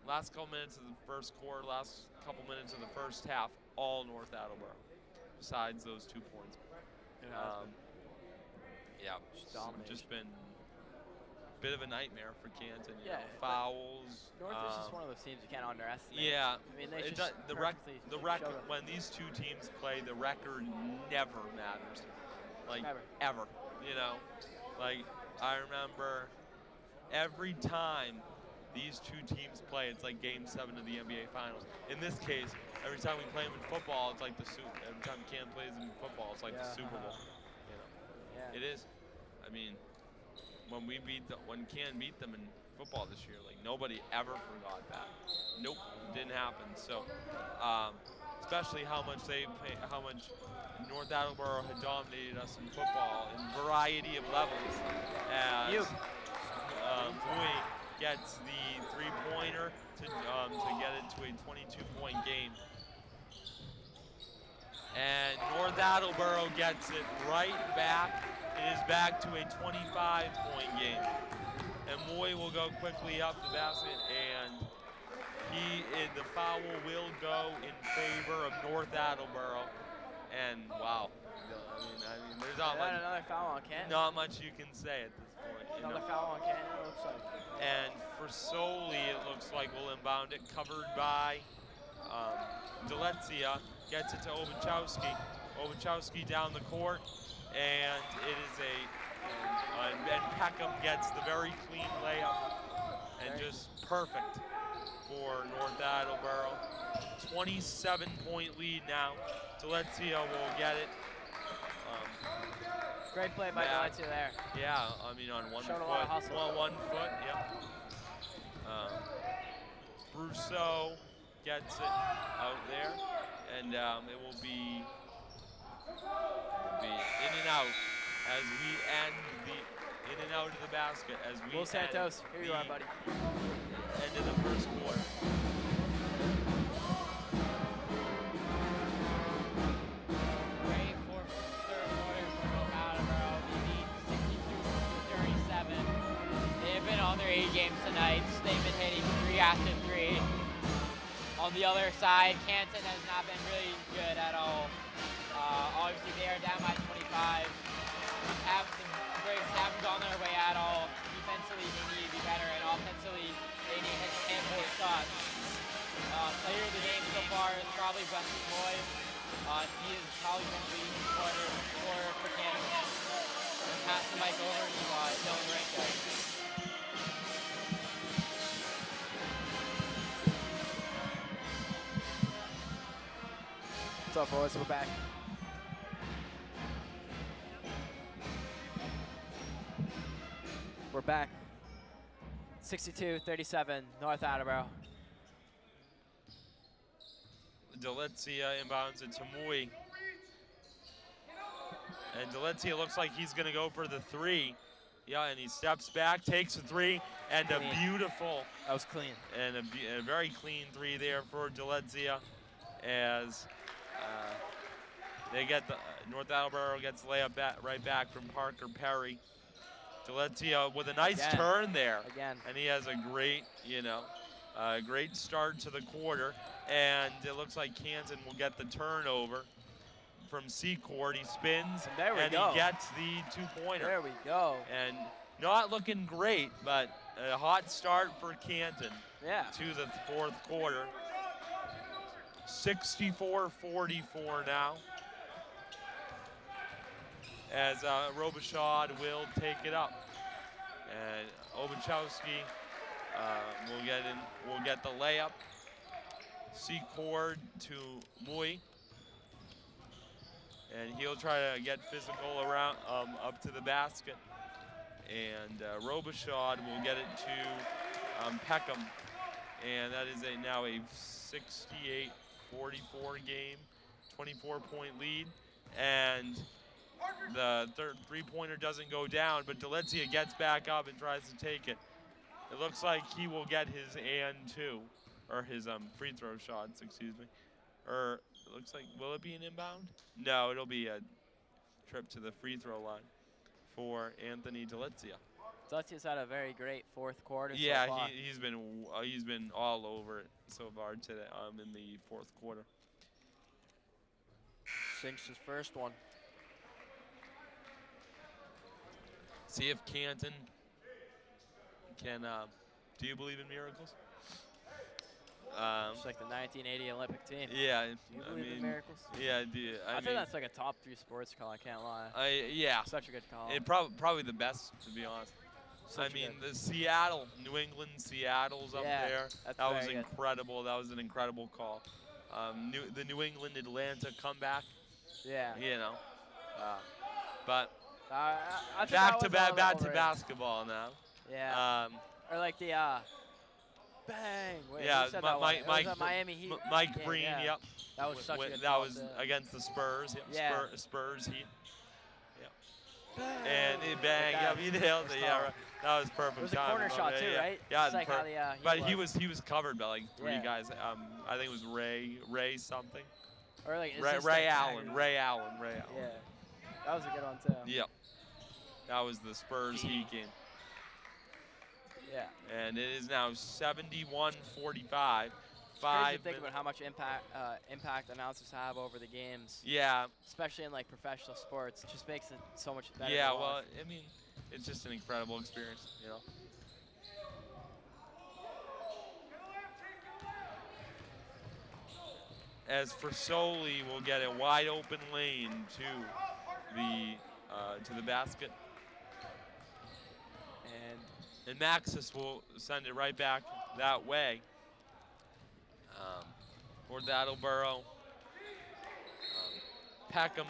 last couple minutes of the first quarter, last couple minutes of the first half, all North Attleboro. Besides those 2 points. Yeah, just been a bit of a nightmare for Canton. You know, fouls. North is just one of those teams you can't underestimate. Yeah, I mean, they just the record when these two teams play, the record never matters. Like ever. You know, like I remember every time these two teams play, it's like Game 7 of the NBA Finals. In this case, every time we play them in football, it's like every time Canton plays them in football, it's like the Super Bowl. You know, Yeah. it is. I mean, when Canton beat them in football this year, like nobody ever forgot that. Nope, didn't happen. So, especially how much North Attleboro had dominated us in football in variety of levels. As Bowie gets the three-pointer to get it to a 22-point game. And North Attleboro gets it right back. It is back to a 25-point game. And Moy will go quickly up the basket, and the foul will go in favor of North Attleboro. And wow, I mean, there's not much. Another foul on Canton. Not much you can say at this point. Another foul on Canton, it looks like. And for Soli, it looks like we'll inbound it, covered by Delezia. Gets it to Obachowski. Obachowski down the court, and it is and Peckham gets the very clean layup, and just perfect for North Attleboro. 27-point lead now. Delezia will get it. Great play by Delezia there. Yeah, I mean on one Showed foot. a lot of hustle. One foot, yep. Brousseau gets it out there, and it will be in and out as we end the in and out of the basket as we Will Santos, here you are, buddy. End of the first quarter. Great for third quarter for North Attleboro. We lead 62-37. They have been on their A games tonight. They've been hitting 3 after 3. On the other side, Canton has not been really good at all. Obviously, they are down by 25. The Braves haven't gone their way at all. Defensively, they need to be better, and offensively, they need to hit a handful of shots. Player of the game so far is probably Wesley Boy. He is probably going to be the scorer for Canton. And pass the mic over to Dylan Renko. What's up, boys? We're back. We're back. 62-37, North Attleboro. Delezia inbounds it to Mui. And Delezia looks like he's going to go for the 3. Yeah, and he steps back, takes a 3, and Clean. a beautiful. That was clean. And a very clean 3 there for Delezia as they get North Attleboro gets the layup right back from Parker Perry. Delezia with a nice turn there. Again. And he has a great, great start to the quarter. And it looks like Canton will get the turnover from C-court. He spins, and he gets the 2-pointer. There we go. And not looking great, but a hot start for Canton to the fourth quarter. 64-44 now, as Robichaud will take it up. And Obachowski will get the layup. C-Cord to Mui. And he'll try to get physical around up to the basket. And Robichaud will get it to Peckham. And that is now a 68-44 game, 24-point lead. And the third three-pointer doesn't go down, but Delezia gets back up and tries to take it. It looks like he will get his and 2, or his free throw shots, excuse me. Or it looks like, will it be an inbound? No, it'll be a trip to the free throw line for Anthony Delezia. Delezia's had a very great fourth quarter. Yeah, so far. he's been all over it so far today in the fourth quarter. Sinks his first one. See if Canton can. Do you believe in miracles? It's like the 1980 Olympic team. Yeah, Do you believe in miracles? Yeah, I do. I think that's like a top 3 sports call. I can't lie. Yeah. Such a good call. It probably the best, to be honest. Such a the good- Seattle, New England, Seattle's up Yeah, there. that's That was very good. incredible. That was an incredible call. The New England Atlanta comeback. Yeah. You know. But I think back that to was back to overrated. basketball now. Yeah. Or like the bang. Wait, yeah, who said that one? It was a Br- Miami Heat. Mike game, Breen. yeah. Yep. That was such a good That call, was too. against the Spurs. Yep. Yeah. Spurs Heat. Yep. Bang. And he bang. Like Yep, that. he nailed it. First Yeah, call. right. That was perfect. It was a timing corner on shot there, too, yeah. right? Yeah, Just like how the but he was covered by like 3 Yeah. guys. I think it was Ray something. Or like Ray Allen. Yeah. That was a good one too. Yep. That was the Spurs Heat game. Yeah. And it is now 71-45. Crazy 5 to think about how much impact announcers have over the games. Yeah. Especially in like professional sports, it just makes it so much better. Yeah, to well, watch. I mean, it's just an incredible experience, you know. As for Soli, we'll get a wide open lane to the basket. And Maxis will send it right back that way. Toward Attleboro. Peckham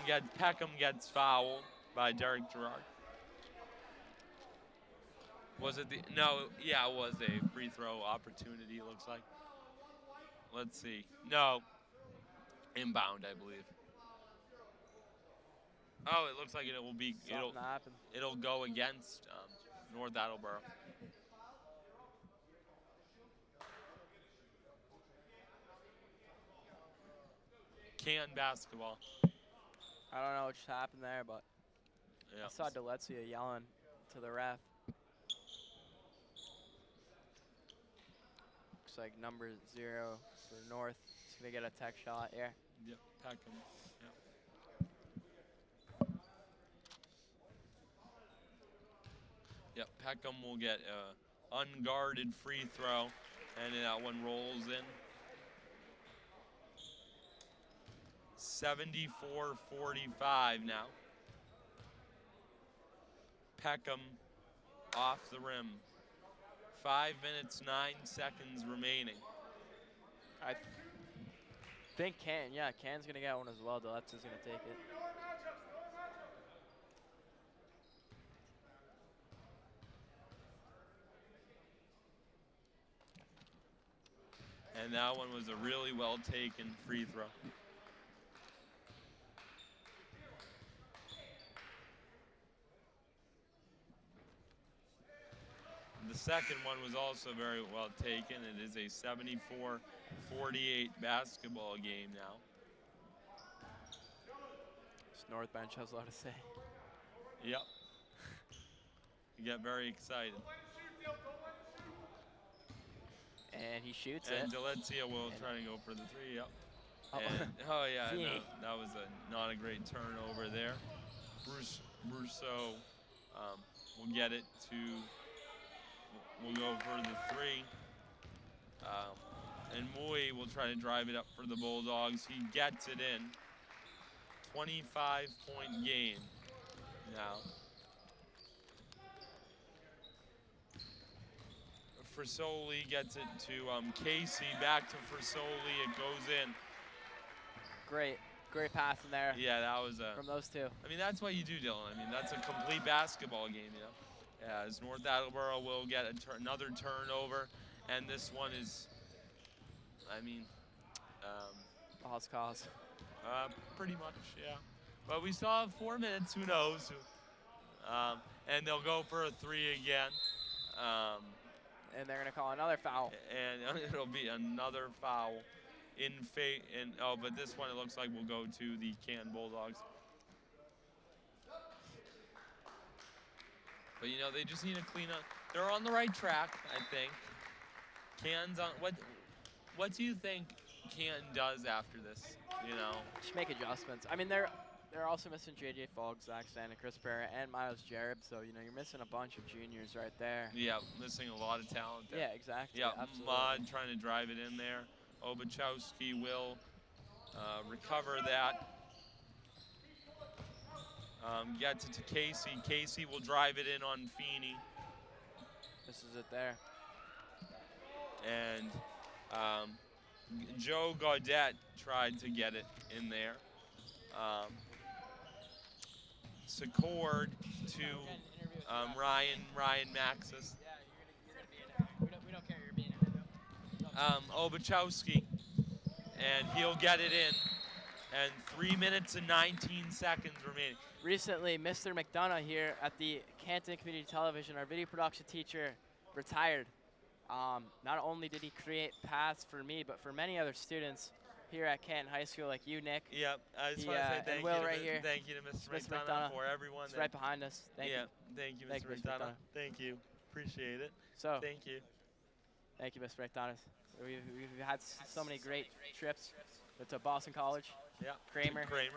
gets fouled by Derek Gerard. Was it no, yeah, it was a free throw opportunity, it looks like. Let's see. No. Inbound, I believe. Oh, it looks like it'll go against North Attleboro. Canton basketball. I don't know what just happened there, but Yeah. I saw Delezia yelling to the ref. Looks like number 0 for North. He's gonna get a tech shot here. Yep, Peckham. Yep, Peckham will get an unguarded free throw, and that one rolls in. 74-45 now. Peckham off the rim. 5 minutes, 9 seconds remaining. I think Can's gonna get one as well. Delezia's gonna take it. And that one was a really well taken free throw. The second one was also very well taken. It is a 74-48 basketball game now. This North bench has a lot to say. Yep. You get very excited. And he shoots And it. Delezia will try to go for the 3, yep. Oh. And, oh yeah, Feeney. no, that was not a great turnover there. Brousseau will get it to, will go for the 3. And Moy will try to drive it up for the Bulldogs. He gets it in. 25-point game now. Frisoli gets it to Casey, back to Frisoli, it goes in. Great pass in there. Yeah, that was from those two. I mean, that's what you do, Dylan. I mean, that's a complete basketball game, you know. Yeah, as North Attleboro will get another turnover, and this one is, I mean, lost cause. Pretty much, yeah. But we still have 4 minutes. Who knows? And they'll go for a 3 again. And they're gonna call another foul. And it'll be another foul but this one it looks like will go to the Canton Bulldogs. But you know, they just need to clean up. They're on the right track, I think. Canton's on. What do you think Canton does after this? You know, just make adjustments. I mean, they're also missing J.J. Fogg, Zach Stan, and Chris Pereira, and Miles Jareb. So you know, you're missing a bunch of juniors right there. Yeah, missing a lot of talent there. Yeah, exactly. Yeah, absolutely. Mud trying to drive it in there. Obachowski will recover that. Gets it to Casey. Casey will drive it in on Feeney. This is it there. And Joe Gaudette tried to get it in there. Secured to Ryan Maxis. Yeah, you're gonna be in it. We don't care you're being in it. Obachowski, and he'll get it in. And 3 minutes and 19 seconds remaining. Recently, Mr. McDonough here at the Canton Community Television, our video production teacher, retired. Not only did he create paths for me, but for many other students here at Canton High School, like you, Nick. Yep, I just want to say thank you to Mr. McDonough for everyone. It's right behind us. Thank you. Thank you, Mr. McDonough. Thank you. Appreciate it. So, thank you. Thank you, Mr. McDonough. We've had so many great trips to Boston College. Yeah. Kramer. Yeah.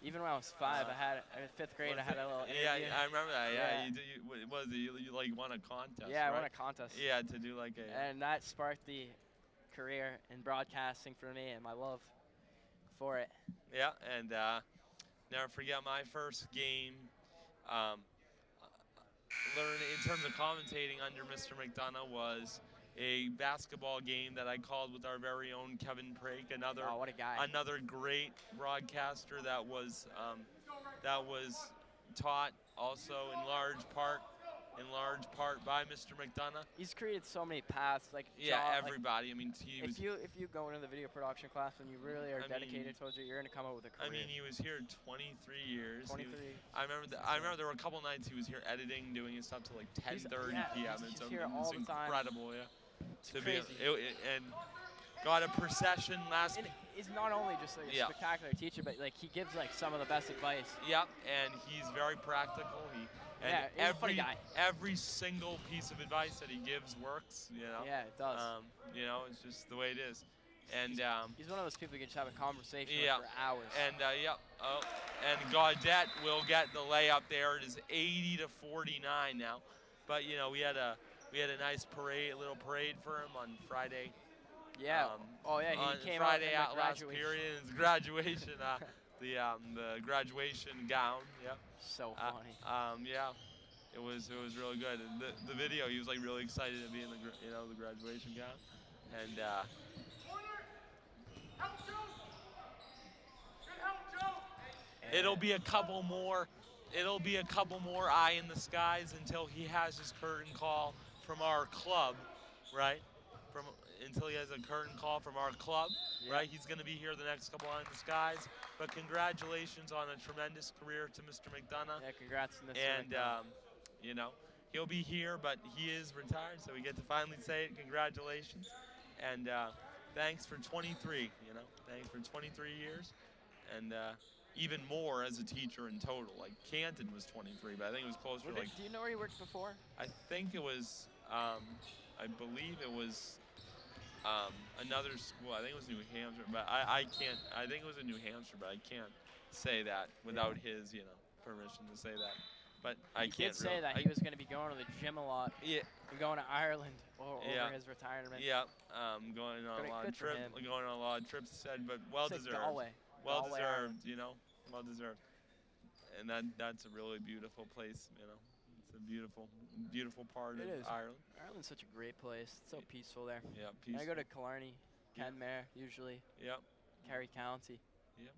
Even when I was 5, I had in 5th grade. I had a little interview. Yeah, I remember that. Yeah, you like won a contest. Yeah, right? I won a contest. Yeah, to do like a. And that sparked the career in broadcasting for me and my love for it. Yeah, and never forget my first game. Learn in terms of commentating under Mr. McDonough was a basketball game that I called with our very own Kevin Prake, another what a guy. Another great broadcaster that was taught also in large part by Mr. McDonough. He's created so many paths, like everybody. I mean, if you go into the video production class and you really are dedicated towards it, you're gonna come up with a career. I mean, he was here 23 years. 23. I remember there were a couple nights he was here editing, doing his stuff till like 10:30 p.m. He's here all the time. Incredible, yeah. It's crazy. And got a procession last. And he's not only just like a spectacular teacher, but like he gives like some of the best advice. Yep, and he's very practical. He's a funny guy. Every single piece of advice that he gives works. You know. Yeah, it does. It's just the way it is. And he's one of those people you can just have a conversation with for hours. And and Gaudette will get the layup there. It is 80-49 now. But we had a nice parade, a little parade for him on Friday. Yeah. He came Friday out last period. His graduation, the graduation gown. Yeah. So funny. Yeah. It was really good. And the video, he was like really excited to be in the graduation gown, and. It'll be a couple more eye in the skies until he has his curtain call from our club, right? Until he has a curtain call from our club, right? He's going to be here the next couple eye in the skies. But congratulations on a tremendous career to Mr. McDonough. Yeah, congrats to Mr. And McDonough. He'll be here, but he is retired, so we get to finally say it. Congratulations, and thanks for 23. Thanks for 23 years, and. Even more as a teacher in total. Like Canton was 23, but I think it was closer to like. Do you know where you worked before? I think it was, I believe it was another school. I think it was New Hampshire, but I can't. I think it was in New Hampshire, but I can't say that without his permission to say that. But I can't. He did say that he was going to be going to the gym a lot. Yeah. And going to Ireland over his retirement. Yeah. Going on a lot of trips. Going on a lot of trips. Said, but well deserved. Galway. Well deserved, well deserved, and that's a really beautiful place, It's a beautiful part of Ireland. Ireland's such a great place. It's so peaceful there. Yeah, peaceful. I go to Killarney, Kenmare usually. Yep. Kerry County. Yep.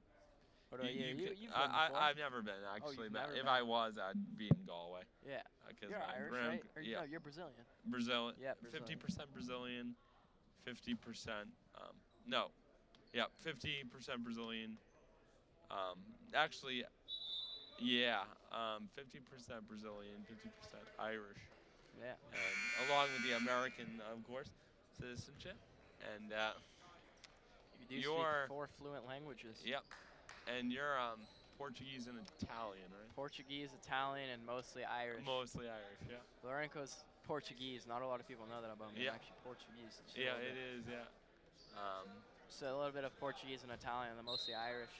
What about you? You've been I've never been actually, but if I was, I'd be in Galway. Yeah. You're Irish, right? Or no, you're Brazilian. Brazilian. Yeah, Brazilian. 50% Brazilian, 50% no. Yeah, 50% Brazilian. 50% Brazilian, 50% Irish. Yeah. And along with the American, of course, citizenship. And you do speak 4 fluent languages. Yep. And you're Portuguese and Italian, right? Portuguese, Italian, and mostly Irish. Mostly Irish, yeah. Lorenco's Portuguese. Not a lot of people know that about me. Yeah. I'm actually Portuguese. Yeah, it is, yeah. So a little bit of Portuguese and Italian, and mostly Irish.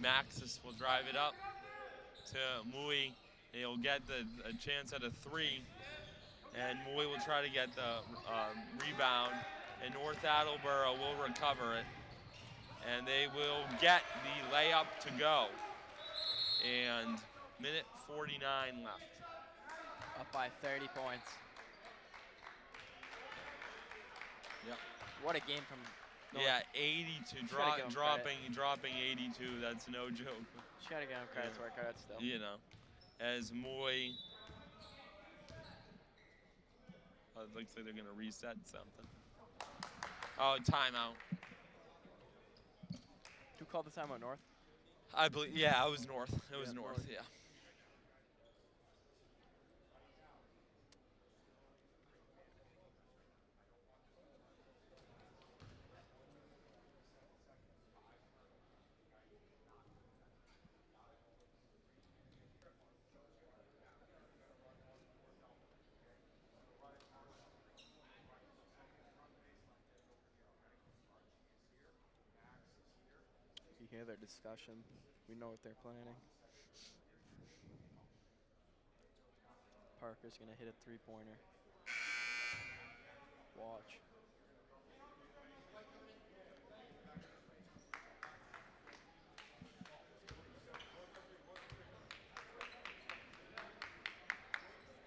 Maxis will drive it up to Mui. He'll get a chance at a 3, and Moy will try to get the rebound, and North Attleboro will recover it, and they will get the layup to go. And minute 49 left. Up by 30 points. Yep. What a game from North. Yeah, 82, dropping 82, that's no joke. Just gotta give him credit where credit's still. You know, as Moy, it looks like they're gonna reset something. Oh, timeout. Who called the timeout, North? I believe, yeah, it was North. It was North, yeah. You hear their discussion. We know what they're planning. Parker's gonna hit a 3-pointer. Watch.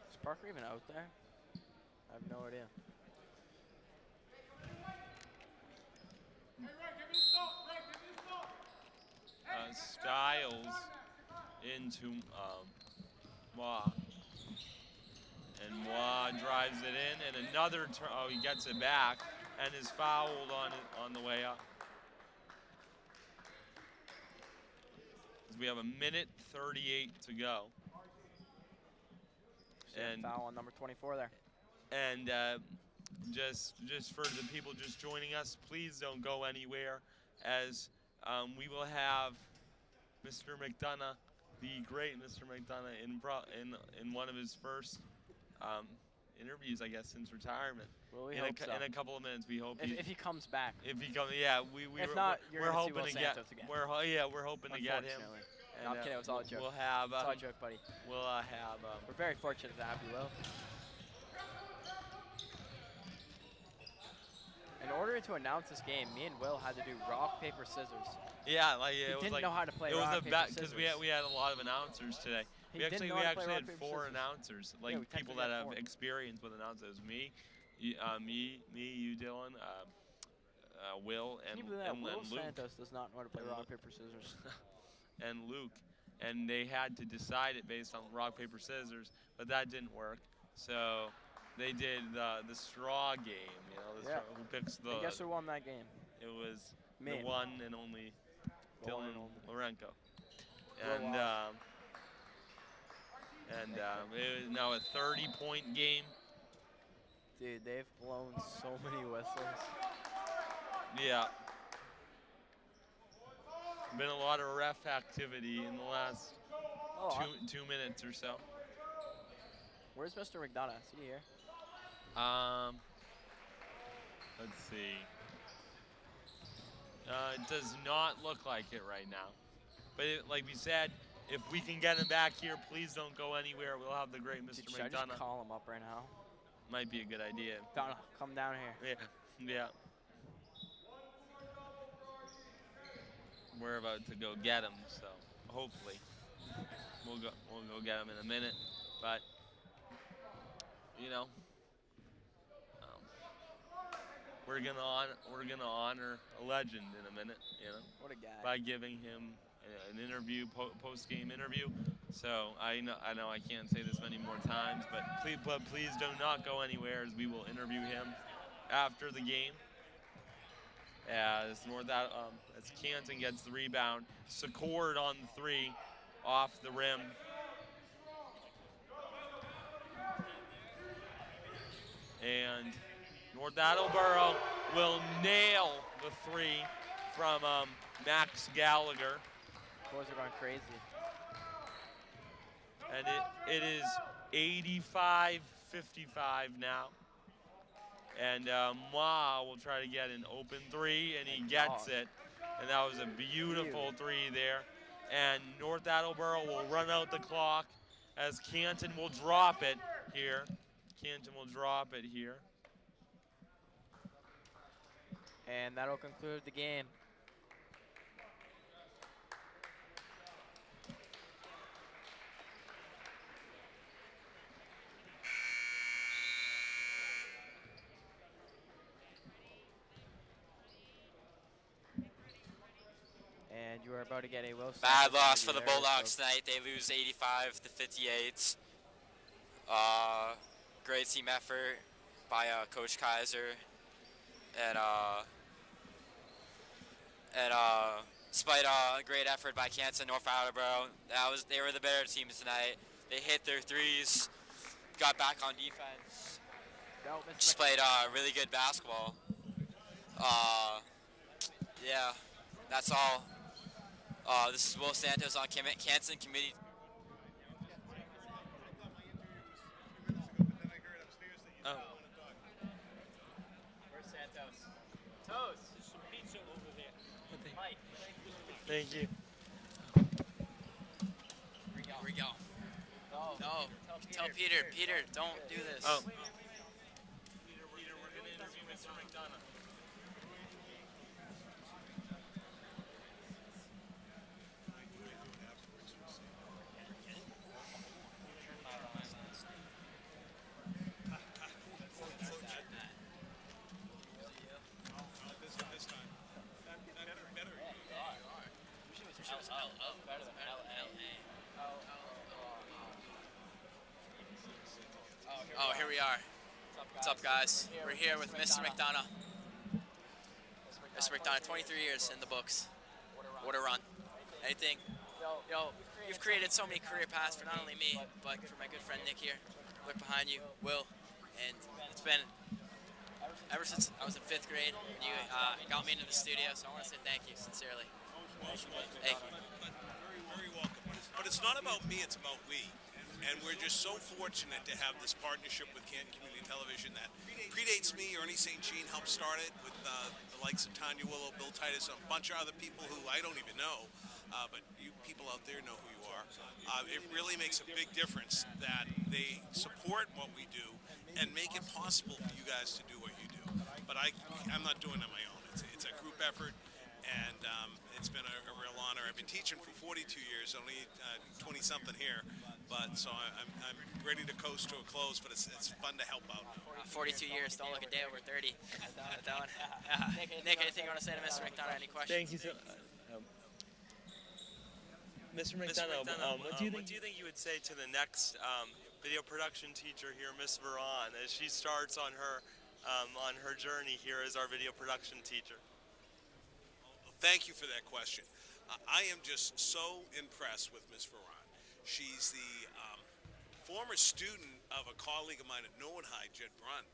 Is Parker even out there? I have no idea. Styles into Moy. And Moy drives it in, and another oh, he gets it back and is fouled on the way up. We have a minute 38 to go. And foul on number 24 there. And just for the people just joining us, please don't go anywhere, as we will have Mr. McDonough, the great Mr. McDonough, in one of his first interviews, I guess, since retirement. Well, we in a couple of minutes, we hope if he comes back. If he comes, yeah, we're hoping to get. We're hoping to get him. No, I'm kidding. It was all a joke. We'll have. It's all a joke, buddy. We'll have. We're very fortunate to have you, Will. In order to announce this game, me and Will had to do rock, paper, scissors. Yeah, like he it was didn't like know how to play it rock, was paper, scissors. because we had a lot of announcers today. We actually had 4 announcers, like people that have experience with announcers. Me, you, Dylan, Will, and Will Luke. Santos does not know how to play rock, paper, scissors. And Luke, and they had to decide it based on rock, paper, scissors, but that didn't work. So they did the straw game. You know, straw, who picks the. And guess who won that game? It was me. The one and only Dylan Lorenko. And it is now a 30-point game. Dude, they've blown so many whistles. Yeah. Been a lot of ref activity in the last two minutes or so. Where's Mr. McDonough? Is he here? Let's see. It does not look like it right now. But like we said, if we can get him back here, please don't go anywhere. We'll have the great Mr. McDonough. Should I just call him up right now? Might be a good idea. Donna, come down here. Yeah. We're about to go get him, so hopefully we'll go get him in a minute. But you know, we're gonna honor a legend in a minute. You know, what a guy. By giving him an interview, post-game interview. So I know I can't say this many more times, but please do not go anywhere, as we will interview him after the game. As Canton gets the rebound, Secord on the 3, off the rim. And North Attleboro will nail the 3 from Max Gallagher. Boys are going crazy. And it is 85-55 now. And Ma will try to get an open 3, and he gets it. And that was a beautiful 3 there. And North Attleboro will run out the clock as Canton will drop it here. Canton will drop it here. And that'll conclude the game. And you are about to get a Wilson. Bad loss for the Bulldogs tonight. They lose 85-58. Great team effort by Coach Kaiser, and despite a great effort by Canton, North Attleboro, they were the better team tonight. They hit their threes, got back on defense, just played really good basketball. Yeah, that's all. This is Will Santos on Canton Committee. Oh. Where's Santos? Toast. There's some pizza over there. Mike. Thank you. Here we go. No. Tell Peter. Peter, don't do this. Oh. Peter, we're going to interview Mr. McDonough. Oh, here we are. What's up, guys? We're here with Mr. McDonough. Mr. McDonough, 23 years in the books. What a run. Anything? Yo, you've created so many career paths for not only me, but for my good friend Nick here. Look behind you, Will. And it's been ever since I was in 5th grade when you got me into the studio, so I want to say thank you, sincerely. Thank you. Very welcome. But it's not about me, it's about we. And we're just so fortunate to have this partnership with Canton Community Television that predates me. Ernie St. Jean helped start it with the likes of Tanya Willow, Bill Titus, and a bunch of other people who I don't even know. But you people out there know who you are. It really makes a big difference that they support what we do and make it possible for you guys to do what you do. But I'm not doing it on my own. It's a group effort, and it's been a real honor. I've been teaching for 42 years, only 20-something here. But so I'm ready to coast to a close, but it's fun to help out. 42 years, don't look a day over 30. Nick, anything you want to say to Mr. McDonough? Any questions? Thank you so Mr. McDonough, what do you think you would say to the next video production teacher here, Miss Veron, as she starts on her journey here as our video production teacher? Thank you for that question. I am just so impressed with Miss Veron. She's the former student of a colleague of mine at Norwood High, Jed Brunt,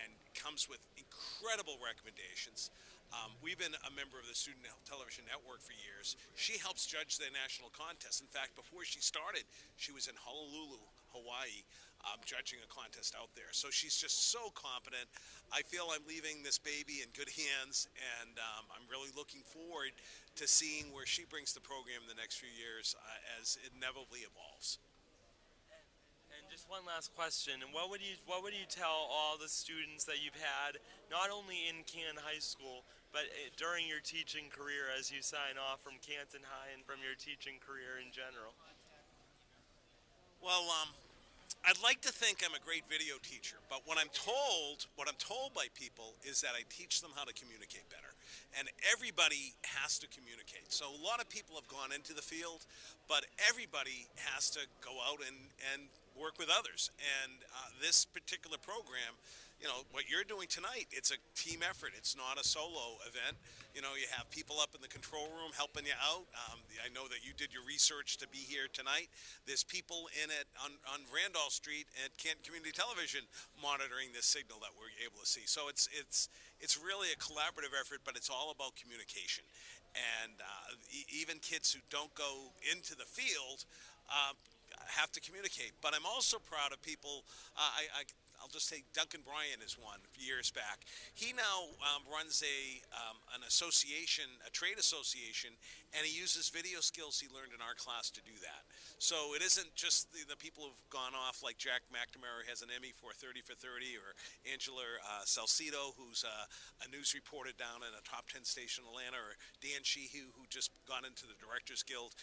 and comes with incredible recommendations. We've been a member of the Student Television Network for years. She helps judge their national contests. In fact, before she started, she was in Honolulu, Hawaii, judging a contest out there. So she's just so competent. I feel I'm leaving this baby in good hands, and I'm really looking forward to seeing where she brings the program in the next few years as it inevitably evolves. And just one last question. And what would you tell all the students that you've had, not only in Canton High School, but during your teaching career as you sign off from Canton High and from your teaching career in general? Well, I'd like to think I'm a great video teacher, but what I'm told by people is that I teach them how to communicate better. And everybody has to communicate. So a lot of people have gone into the field, but everybody has to go out and work with others. And this particular program, you know, what you're doing tonight, it's a team effort. It's not a solo event. You know, you have people up in the control room helping you out. I know that you did your research to be here tonight. There's people in it on Randolph Street at Canton Community Television monitoring this signal that we're able to see. So it's really a collaborative effort, but it's all about communication. And even kids who don't go into the field have to communicate. But I'm also proud of people. I'll just say Duncan Bryan is one years back. He now runs an association, a trade association, and he uses video skills he learned in our class to do that. So it isn't just the people who've gone off like Jack McNamara has an Emmy for 30 for 30, or Angela Salcido, who's a news reporter down in a top 10 station in Atlanta, or Dan Sheehy, who just got into the Directors Guild,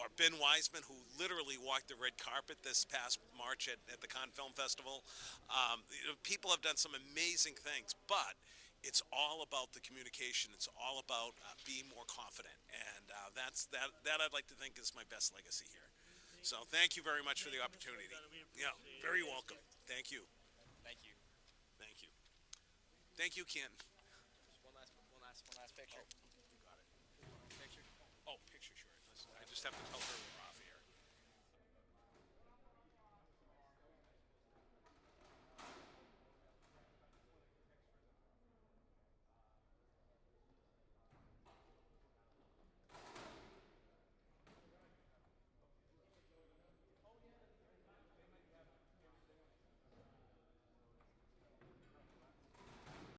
or Ben Wiseman, who literally walked the red carpet this past March at the Canton Film Festival. People have done some amazing things, but it's all about the communication. It's all about being more confident, and that I'd like to think is my best legacy here. So thank you very much for the opportunity. Yeah, very welcome. Thank you. Thank you. Thank you. Thank you, Ken. One last picture.